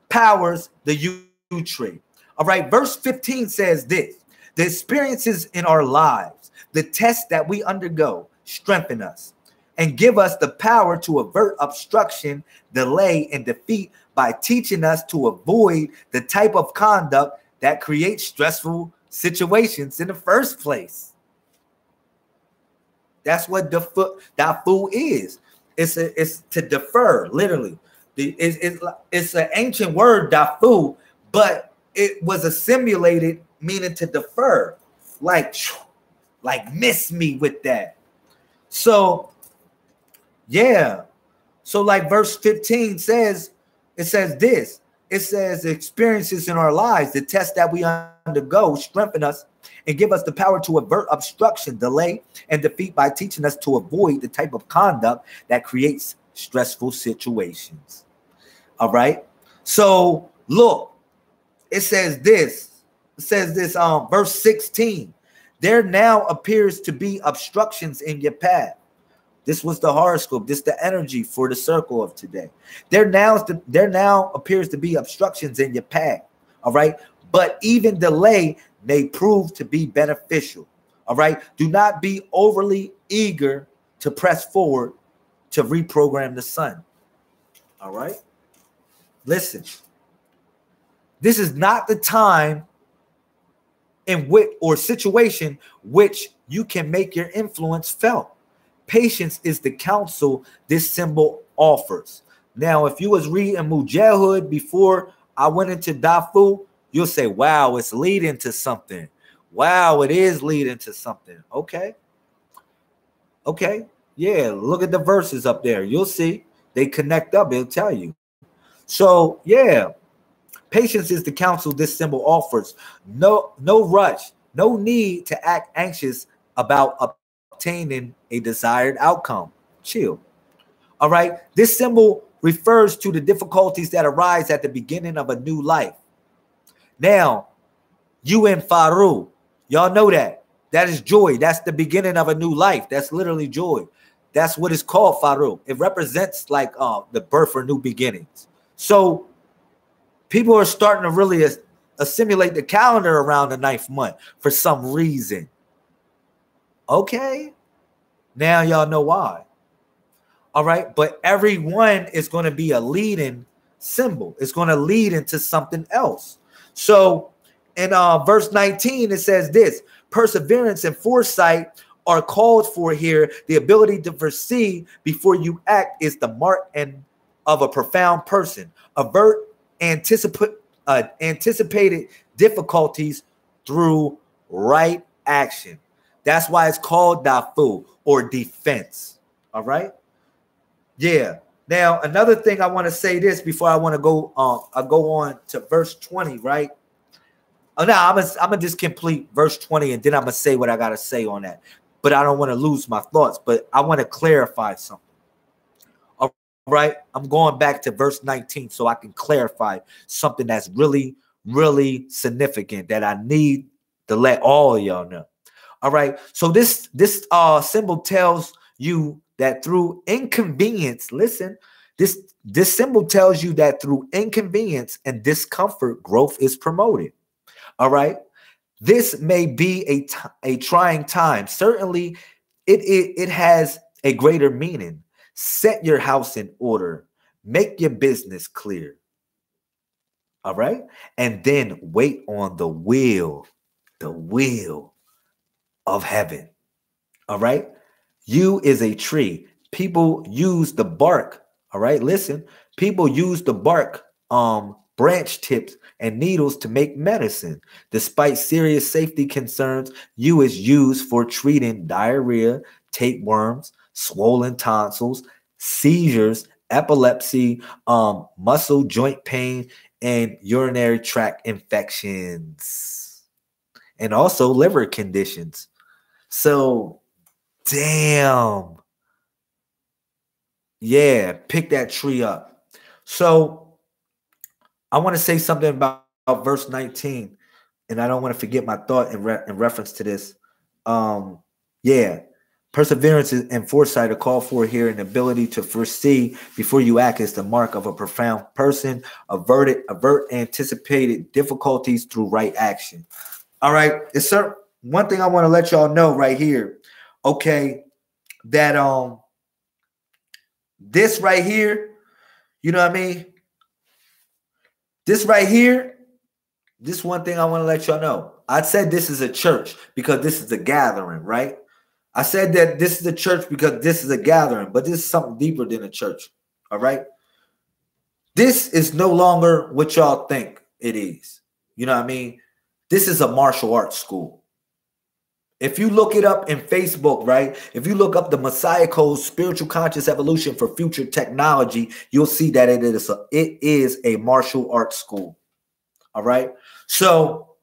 powers, the U tree. All right, verse 15 says this: the experiences in our lives, the tests that we undergo, strengthen us and give us the power to avert obstruction, delay, and defeat by teaching us to avoid the type of conduct that creates stressful situations in the first place. That's what Dafu is. It's to defer, literally. It's an ancient word, Dafu, but it was assimilated, meaning to defer, like miss me with that. So, yeah. So like verse 15 says, it says this. It says experiences in our lives, the test that we undergo, strengthen us and give us the power to avert obstruction, delay, and defeat by teaching us to avoid the type of conduct that creates stressful situations. All right. So look, it says this. It says this verse 16. There now appears to be obstructions in your path. This was the horoscope. This is the energy for the circle of today. There now appears to be obstructions in your path. All right. But even delay may prove to be beneficial. All right. Do not be overly eager to press forward to reprogram the sun. All right. Listen, this is not the time in which or situation which you can make your influence felt. Patience is the counsel this symbol offers. Now, if you was reading Mujahid before I went into Dafu, you'll say, wow, it's leading to something. Wow, it is leading to something. Okay. Okay. Yeah, look at the verses up there. You'll see they connect up. It'll tell you. So, yeah, patience is the counsel this symbol offers. No rush, no need to act anxious about obtaining a desired outcome. Chill. All right. This symbol refers to the difficulties that arise at the beginning of a new life. Now, you and Faruh, y'all know that. That is joy. That's the beginning of a new life. That's literally joy. That's what it's called, Faruh. It represents like the birth or new beginnings. So people are starting to really assimilate the calendar around the 9th month for some reason. Okay. Now y'all know why. All right. But every one is going to be a leading symbol. It's going to lead into something else. So in verse 19, it says this: perseverance and foresight are called for here. The ability to foresee before you act is the mark of a profound person. Avert anticipated difficulties through right action. That's why it's called dafu, or defense. All right. Yeah. Now, another thing I want to say this before I want to go on to verse 20, right? Oh, no, I'm gonna just complete verse 20 and then I'm gonna say what I gotta say on that. But I don't want to lose my thoughts, but I want to clarify something. All right. I'm going back to verse 19 so I can clarify something that's really, really significant that I need to let all of y'all know. All right. So this symbol tells you that through inconvenience, listen, this symbol tells you that through inconvenience and discomfort, growth is promoted. All right. This may be a trying time. Certainly, it has a greater meaning. Set your house in order. Make your business clear. All right. And then wait on the will of heaven. All right. You is a tree. People use the bark. All right. Listen, people use the bark, branch tips and needles to make medicine. Despite serious safety concerns, U is used for treating diarrhea, tapeworms, swollen tonsils, seizures, epilepsy, muscle joint pain, and urinary tract infections, and also liver conditions. So, damn. Yeah, pick that tree up. So, I want to say something about verse 19, and I don't want to forget my thought in reference to this. Yeah, perseverance and foresight are called for here, and ability to foresee before you act is the mark of a profound person. Avert anticipated difficulties through right action. All right, it's one thing I want to let y'all know right here. Okay, that this right here, you know what I mean? This right here, this one thing I want to let y'all know. I said this is a church because this is a gathering, right? I said that this is a church because this is a gathering, but this is something deeper than a church, all right? This is no longer what y'all think it is. You know what I mean? This is a martial arts school. If you look it up in Facebook, right? If you look up the Messiah Code, Spiritual Conscious Evolution for Future Technology, you'll see that it is a martial arts school. All right. So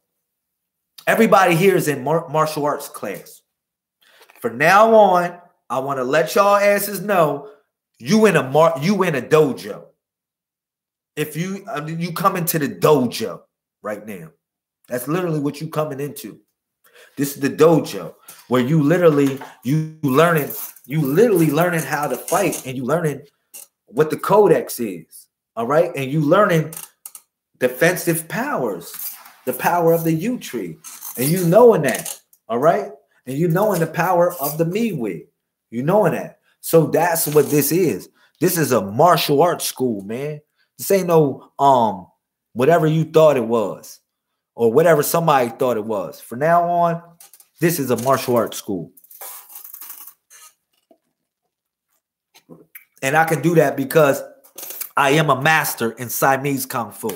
everybody here is in martial arts class. From now on, I want to let y'all asses know you in a dojo. If you come into the dojo right now, that's literally what you coming into. This is the dojo where you literally learning how to fight, and you learning what the codex is. All right. And you learning defensive powers, the power of the U tree, and you knowing that. All right. And you knowing the power of the Miwig. You knowing that. So that's what this is. This is a martial arts school, man. This ain't no whatever you thought it was, or whatever somebody thought it was. From now on, this is a martial arts school. And I can do that because I am a master in Siamese Kung Fu.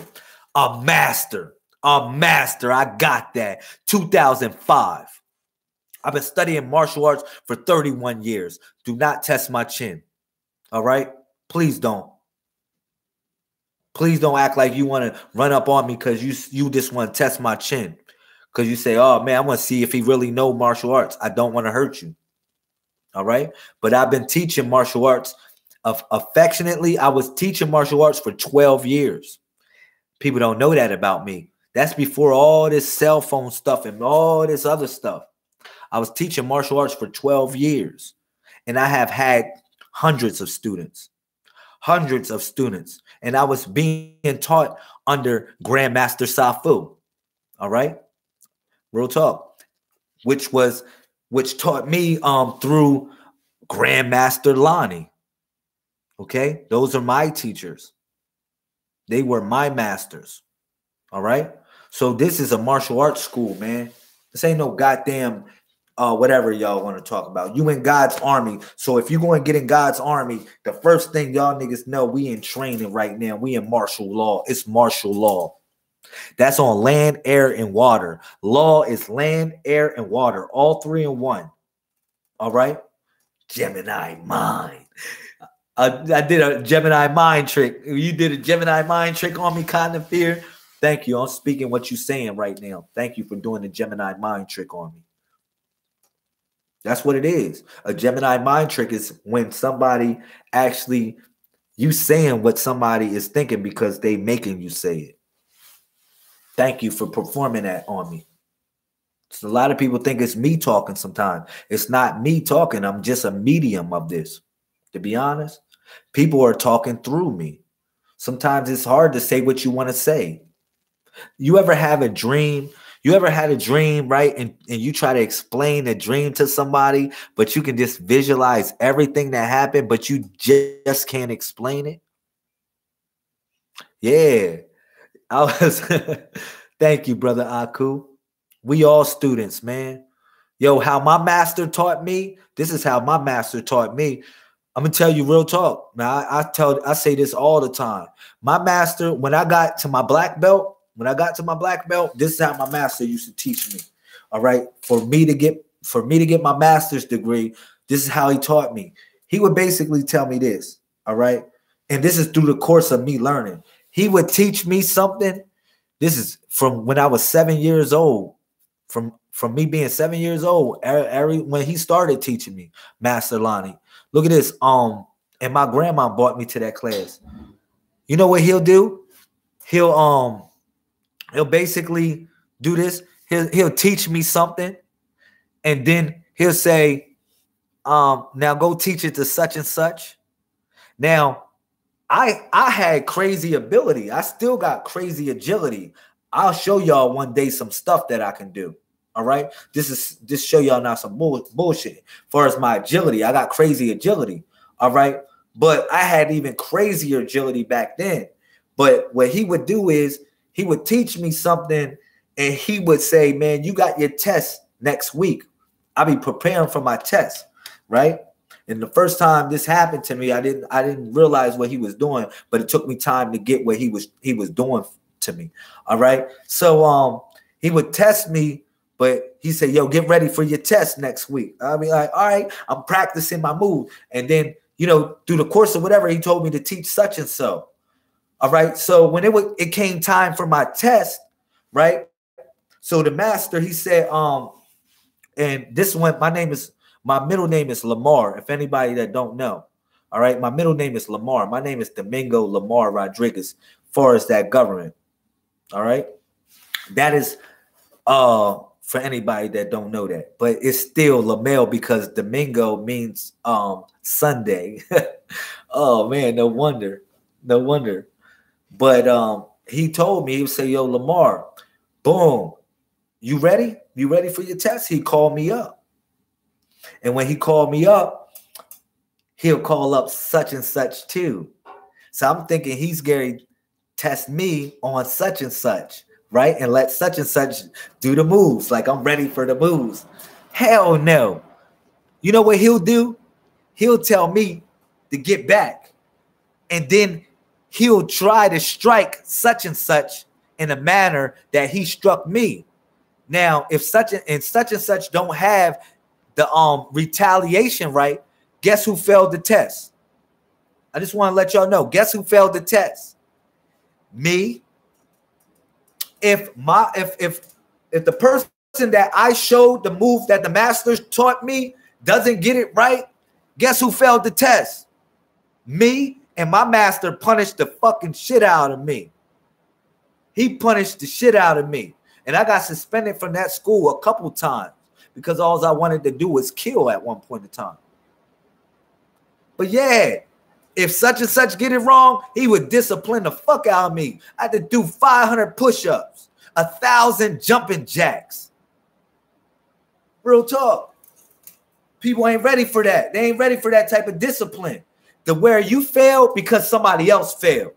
A master. I got that. 2005. I've been studying martial arts for 31 years. Do not test my chin. All right? Please don't. Please don't act like you want to run up on me because you just want to test my chin. Because you say, oh, man, I want to see if he really know martial arts. I don't want to hurt you. All right? But I've been teaching martial arts affectionately. I was teaching martial arts for 12 years. People don't know that about me. That's before all this cell phone stuff and all this other stuff. I was teaching martial arts for 12 years. And I have had hundreds of students. And I was being taught under Grandmaster Safu. All right, real talk. Which taught me through Grandmaster Lonnie. Okay, those are my teachers. They were my masters. All right. So this is a martial arts school, man. This ain't no goddamn whatever y'all want to talk about. You in God's army. So if you going to get in God's army, the first thing y'all niggas know, we in training right now. We in martial law. It's martial law. That's on land, air, and water. Law is land, air, and water. All three in one. All right. Gemini mind. I did a Gemini mind trick. You did a Gemini mind trick on me, Cotton and Fear. Thank you. I'm speaking what you're saying right now. Thank you for doing the Gemini mind trick on me. That's what it is. A Gemini mind trick is when somebody actually, you saying what somebody is thinking because they making you say it. Thank you for performing that on me. So a lot of people think it's me talking sometimes. It's not me talking. I'm just a medium of this. To be honest, people are talking through me. Sometimes it's hard to say what you want to say. You ever have a dream? You ever had a dream, right? And you try to explain a dream to somebody, but you can just visualize everything that happened, but you just can't explain it? Yeah. I was thank you, brother Aku. We all students, man. Yo, how my master taught me, this is how my master taught me. I'm gonna tell you real talk. Now, I say this all the time. My master, when I got to my black belt, this is how my master used to teach me. All right. For me to get my master's degree, this is how he taught me. He would basically tell me this. All right. And this is through the course of me learning. He would teach me something. This is from when I was 7 years old. From me being 7 years old, when he started teaching me, Master Lonnie. Look at this. And my grandma brought me to that class. You know what he'll do? He'll basically do this. He'll teach me something, and then he'll say, now go teach it to such and such. Now, I had crazy ability. I still got crazy agility. I'll show y'all one day some stuff that I can do. All right. This show y'all now some bullshit. As far as my agility, I got crazy agility. All right. But I had even crazier agility back then. But what he would do is he would teach me something and he would say, man, you got your test next week. I'll be preparing for my test. Right. And the first time this happened to me, I didn't realize what he was doing, but it took me time to get what he was doing to me. All right. So he would test me, but he said, yo, get ready for your test next week. I'll be like, all right, I'm practicing my move. And then, through the course of whatever, he told me to teach such and so. All right. So when it came time for my test, right? So the master, he said, and this one, my middle name is Lamar. If anybody that don't know, all right, my middle name is Lamar. My name is Domingo Lamar Rodriguez, far as that government. All right. That is for anybody that don't know that, but it's still Lamel because Domingo means Sunday. Oh man, no wonder. But he told me, he would say, yo, Lamar, boom, you ready? You ready for your test? He called me up. And when he called me up, he'll call up such and such too. So I'm thinking he's Gary test me on such and such, right? And let such and such do the moves. Like I'm ready for the moves. Hell no. You know what he'll do? He'll tell me to get back. And then he'll try to strike such and such in a manner that he struck me. Now, if such and such don't have the retaliation right, guess who failed the test? I just want to let y'all know. Guess who failed the test? Me. If the person that I showed the move that the master taught me doesn't get it right, guess who failed the test? Me. And my master punished the fucking shit out of me. He punished the shit out of me. And I got suspended from that school a couple times because all I wanted to do was kill at one point in time. But yeah, if such and such get it wrong, he would discipline the fuck out of me. I had to do 500 push-ups. 1,000 jumping jacks. Real talk. People ain't ready for that. They ain't ready for that type of discipline. To where you fail because somebody else failed.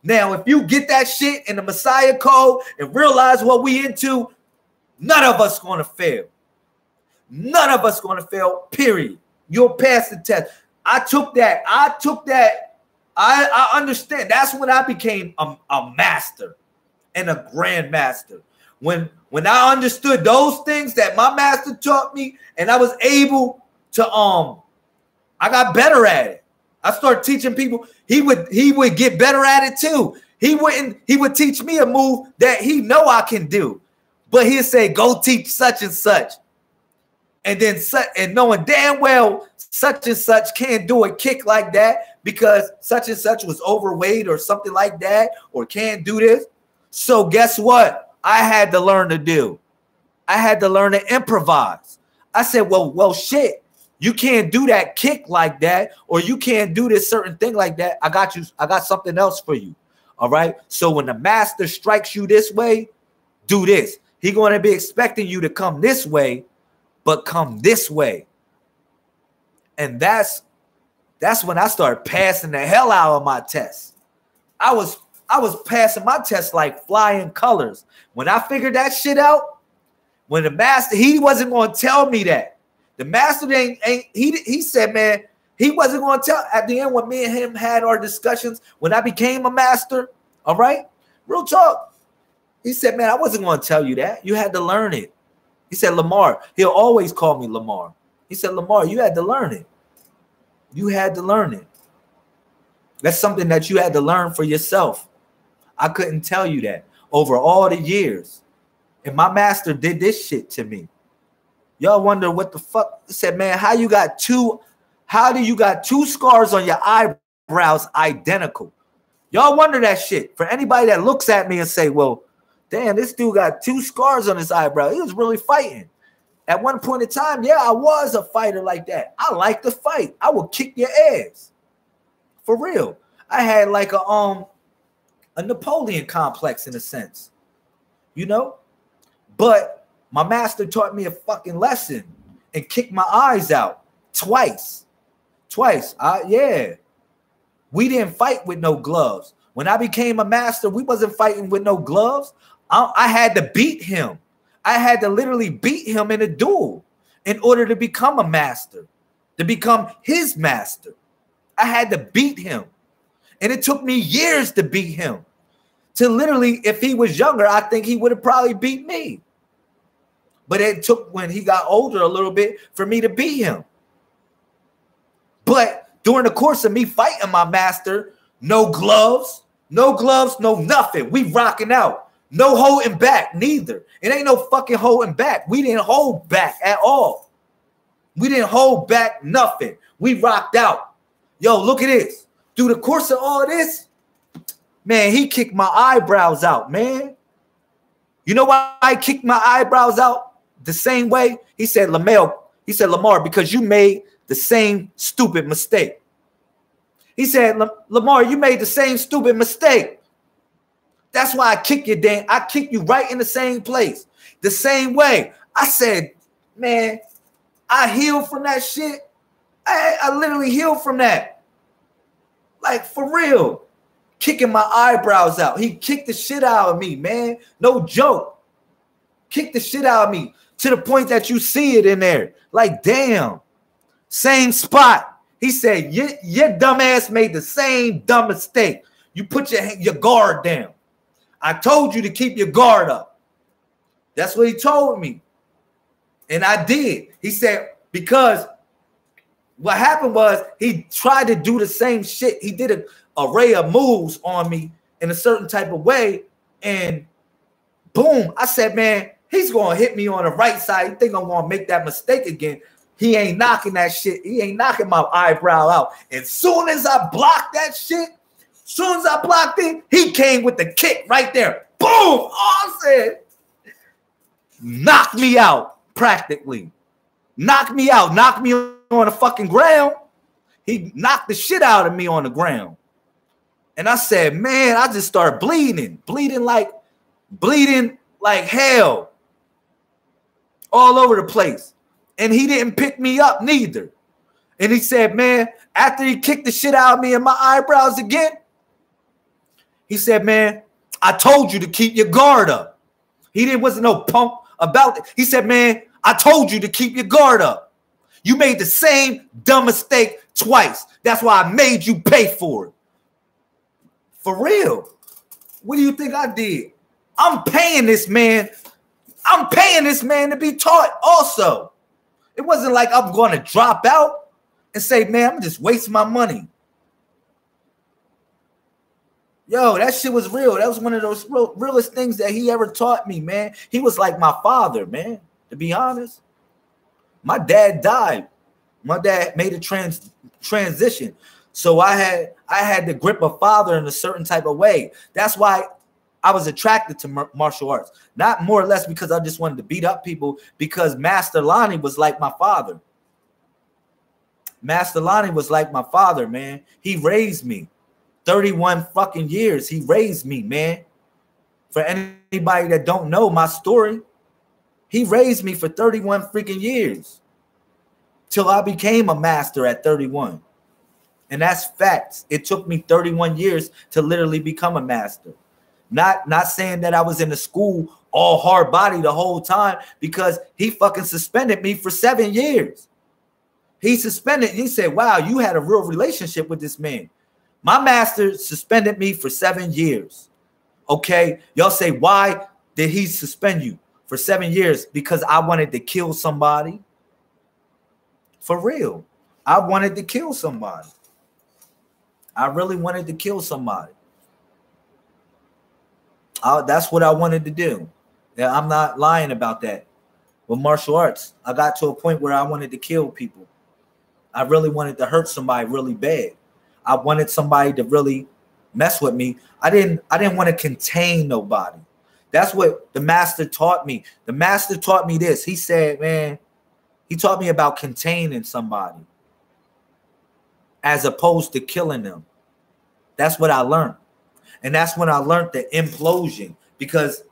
Now, if you get that shit in the Messiah code and realize what we into, none of us going to fail. None of us going to fail, period. You'll pass the test. I took that. I understand. That's when I became a master and a grandmaster. When I understood those things that my master taught me, and I was able to I got better at it. I started teaching people. He would get better at it too. He would teach me a move that he know I can do, but he'd say, "Go teach such and such," and then and knowing damn well such and such can't do a kick like that because such and such was overweight or something like that, or can't do this. So guess what? I had to learn to do. I had to learn to improvise. I said, well, shit. You can't do that kick like that, or you can't do this certain thing like that. I got you. I got something else for you. All right. So when the master strikes you this way, do this. He's going to be expecting you to come this way, but come this way. And that's when I started passing the hell out of my tests. I was passing my tests like flying colors. When I figured that shit out, when the master, he wasn't going to tell me that. The master he said, man, he wasn't going to tell. At the end, when me and him had our discussions, when I became a master, all right, real talk. He said, man, I wasn't going to tell you that. You had to learn it. He said, Lamar, he'll always call me Lamar. He said, Lamar, you had to learn it. You had to learn it. That's something that you had to learn for yourself. I couldn't tell you that over all the years. And my master did this shit to me. Y'all wonder what the fuck? I said, man, how do you got two scars on your eyebrows identical? Y'all wonder that shit. For anybody that looks at me and say, well, damn, this dude got 2 scars on his eyebrow. He was really fighting. At one point in time, yeah, I was a fighter like that. I like to fight. I would kick your ass. For real. I had like a Napoleon complex in a sense. You know? But my master taught me a fucking lesson and kicked my eyes out twice. Yeah. We didn't fight with no gloves. When I became a master, we wasn't fighting with no gloves. I had to beat him. I had to literally beat him in a duel in order to become a master, to become his master. I had to beat him. And it took me years to beat him. To literally, if he was younger, I think he would have probably beat me. But it took when he got older a little bit for me to beat him. But during the course of me fighting my master, no gloves, no nothing. We rocking out. No holding back, neither. It ain't no fucking holding back. We didn't hold back at all. We didn't hold back nothing. We rocked out. Yo, look at this. Through the course of all this, man, he kicked my eyebrows out, man. You know why I kicked my eyebrows out? The same way he said, Lamar, because you made the same stupid mistake. He said, Lamar, you made the same stupid mistake. That's why I kick you, Dan. I kick you right in the same place, the same way. I said, man, I healed from that shit. I literally healed from that. Like, for real. Kicking my eyebrows out. He kicked the shit out of me, man. No joke. Kicked the shit out of me. To the point that you see it in there. Like, damn. Same spot. He said, your dumb ass made the same dumb mistake. You put your guard down. I told you to keep your guard up. That's what he told me. And I did. He said, because what happened was he tried to do the same shit. He did an array of moves on me in a certain type of way. And boom, I said, man, he's going to hit me on the right side. You think I'm going to make that mistake again? He ain't knocking that shit. He ain't knocking my eyebrow out. As soon as I blocked that shit, as soon as I blocked it, he came with the kick right there. Boom! Oh, I said, knock me out practically. Knock me out. Knock me on the fucking ground. He knocked the shit out of me on the ground. And I said, man, I just started bleeding like hell, all over the place. And he didn't pick me up neither. And he said, man, after he kicked the shit out of me and my eyebrows again, he said, man, I told you to keep your guard up. Wasn't no punk about it. He said, man, I told you to keep your guard up. You made the same dumb mistake twice. That's why I made you pay for it. For real. What do you think I did? I'm paying this man. I'm paying this man to be taught also. It wasn't like I'm going to drop out and say, man, I'm just wasting my money. Yo, that shit was real. That was one of those realest things that he ever taught me, man. He was like my father, man, to be honest. My dad died. My dad made a transition. So I had the grip of father in a certain type of way. That's why I was attracted to martial arts. Not more or less because I just wanted to beat up people, because Master Lonnie was like my father. Master Lonnie was like my father, man. He raised me. 31 fucking years he raised me, man. For anybody that don't know my story, he raised me for 31 freaking years till I became a master at 31. And that's facts. It took me 31 years to literally become a master. Not saying that I was in the school all hard body the whole time, because he fucking suspended me for 7 years. He suspended. He said, wow, you had a real relationship with this man. My master suspended me for 7 years. Okay. Y'all say, why did he suspend you for 7 years? Because I wanted to kill somebody. For real. I wanted to kill somebody. I really wanted to kill somebody. That's what I wanted to do. Yeah, I'm not lying about that. With martial arts, I got to a point where I wanted to kill people. I really wanted to hurt somebody really bad. I wanted somebody to really mess with me. I didn't want to contain nobody. That's what the master taught me. The master taught me this. He said, man, he taught me about containing somebody as opposed to killing them. That's what I learned. And that's when I learned the implosion, because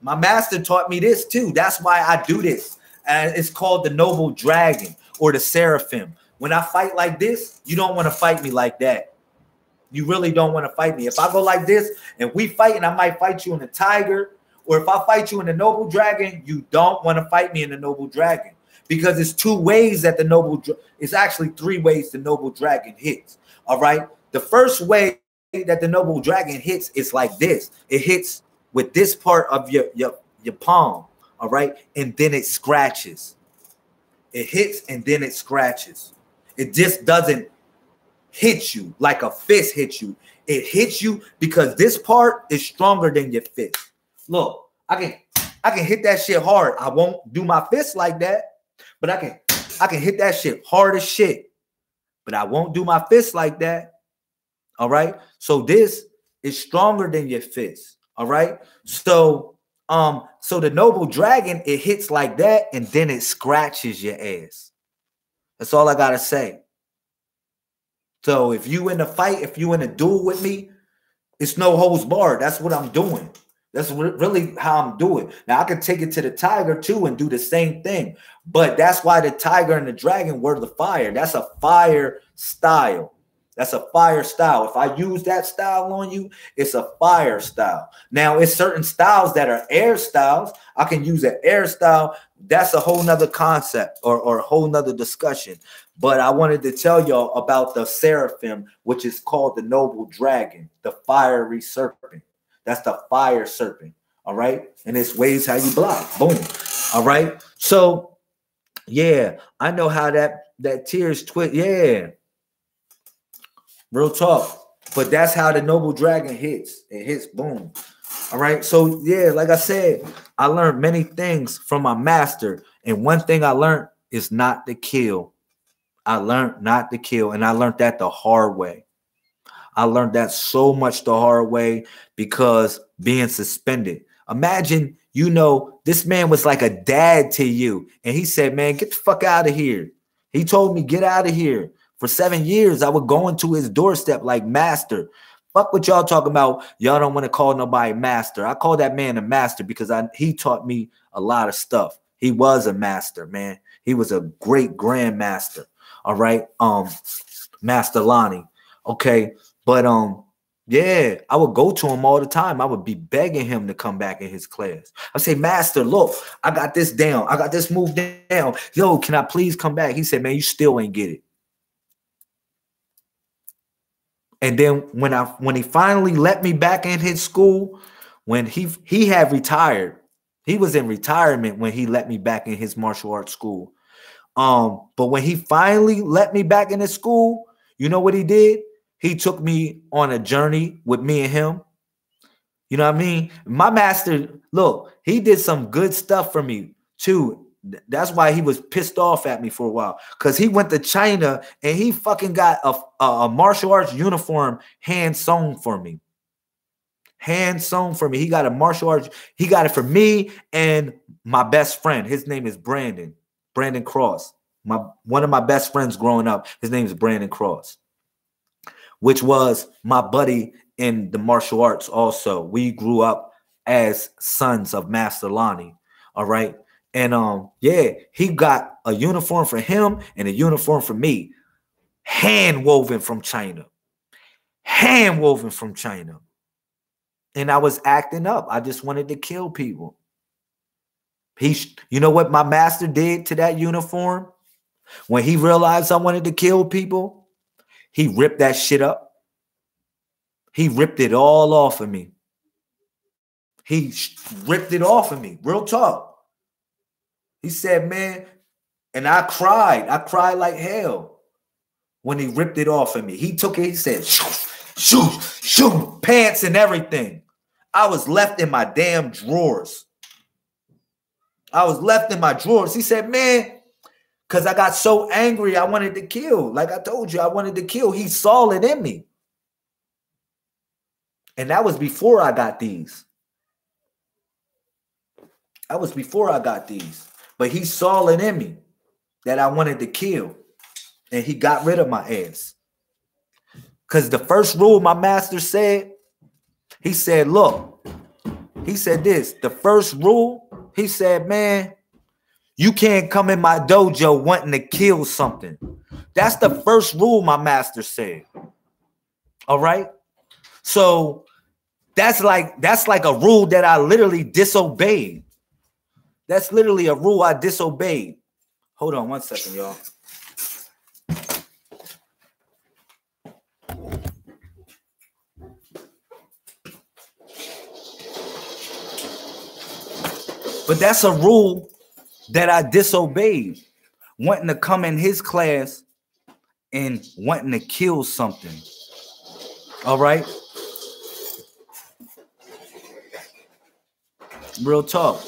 my master taught me this too. That's why I do this. And it's called the noble dragon or the seraphim. When I fight like this, you don't want to fight me like that. You really don't want to fight me. If I go like this and we fight, and I might fight you in the tiger, or if I fight you in the noble dragon, you don't want to fight me in the noble dragon, because it's 2 ways that it's actually 3 ways the noble dragon hits. All right. The first way that the noble dragon hits is like this. It hits with this part of your palm. All right. And then it scratches. It hits and then it scratches. It just doesn't hit you like a fist hits you. It hits you because this part is stronger than your fist. Look, I can hit that shit hard. I won't do my fist like that, but I can hit that shit hard as shit. But I won't do my fist like that. All right. So this is stronger than your fist. All right. So the noble dragon, it hits like that, and then it scratches your ass. That's all I gotta say. So if you in a fight, if you in a duel with me, it's no holds barred. That's what I'm doing. That's really how I'm doing. Now I can take it to the tiger too and do the same thing. But that's why the tiger and the dragon were the fire. That's a fire style. That's a fire style. If I use that style on you, it's a fire style. Now, it's certain styles that are air styles. I can use an air style. That's a whole nother concept or a whole nother discussion. But I wanted to tell y'all about the seraphim, which is called the noble dragon, the fiery serpent. That's the fire serpent. All right. And it's ways how you block. Boom. All right. So, yeah, I know how that tears twist. Yeah. Real talk. But that's how the noble dragon hits. It hits, boom. All right. So, yeah, like I said, I learned many things from my master. And one thing I learned is not to kill. I learned not to kill. And I learned that the hard way. I learned that so much the hard way because being suspended. Imagine, this man was like a dad to you. And he said, man, get the fuck out of here. He told me, get out of here. For 7 years, I would go into his doorstep like, master, Fuck what y'all talking about. Y'all don't want to call nobody master. I call that man a master because he taught me a lot of stuff. He was a master, man. He was a great grandmaster. All right. Master Lonnie. Okay. But yeah, I would go to him all the time. I would be begging him to come back in his class. I say, Master, look, I got this down. I got this move down. Yo, can I please come back? He said, man, you still ain't get it. And then when he finally let me back in his school, when he had retired, he was in retirement when he let me back in his martial arts school. But when he finally let me back in his school, you know what he did? He took me on a journey with me and him. You know what I mean? My master, look, he did some good stuff for me too. That's why he was pissed off at me for a while, because he went to China and he fucking got a martial arts uniform hand sewn for me. Hand sewn for me. He got a martial arts. He got it for me and my best friend. His name is Brandon Cross. One of my best friends growing up. His name is Brandon Cross, which was my buddy in the martial arts also. We grew up as sons of Master Lonnie. All right. And yeah, he got a uniform for him and a uniform for me. Hand woven from China. Hand woven from China. And I was acting up. I just wanted to kill people. You know what my master did to that uniform? When he realized I wanted to kill people, he ripped that shit up. He ripped it all off of me. He ripped it off of me. Real talk. He said, man, and I cried. I cried like hell when he ripped it off of me. He took it, he said, shoot, pants and everything. I was left in my damn drawers. I was left in my drawers. He said, man, because I got so angry, I wanted to kill. Like I told you, I wanted to kill. He saw it in me. And that was before I got these. That was before I got these. But he saw it in me that I wanted to kill. And he got rid of my ass. Because the first rule my master said, he said, look, he said this, the first rule, he said, man, you can't come in my dojo wanting to kill something. That's the first rule my master said. All right. So that's like a rule that I literally disobeyed. That's literally a rule I disobeyed. Hold on 1 second, y'all. But that's a rule that I disobeyed. Wanting to come in his class and wanting to kill something. All right? Real talk.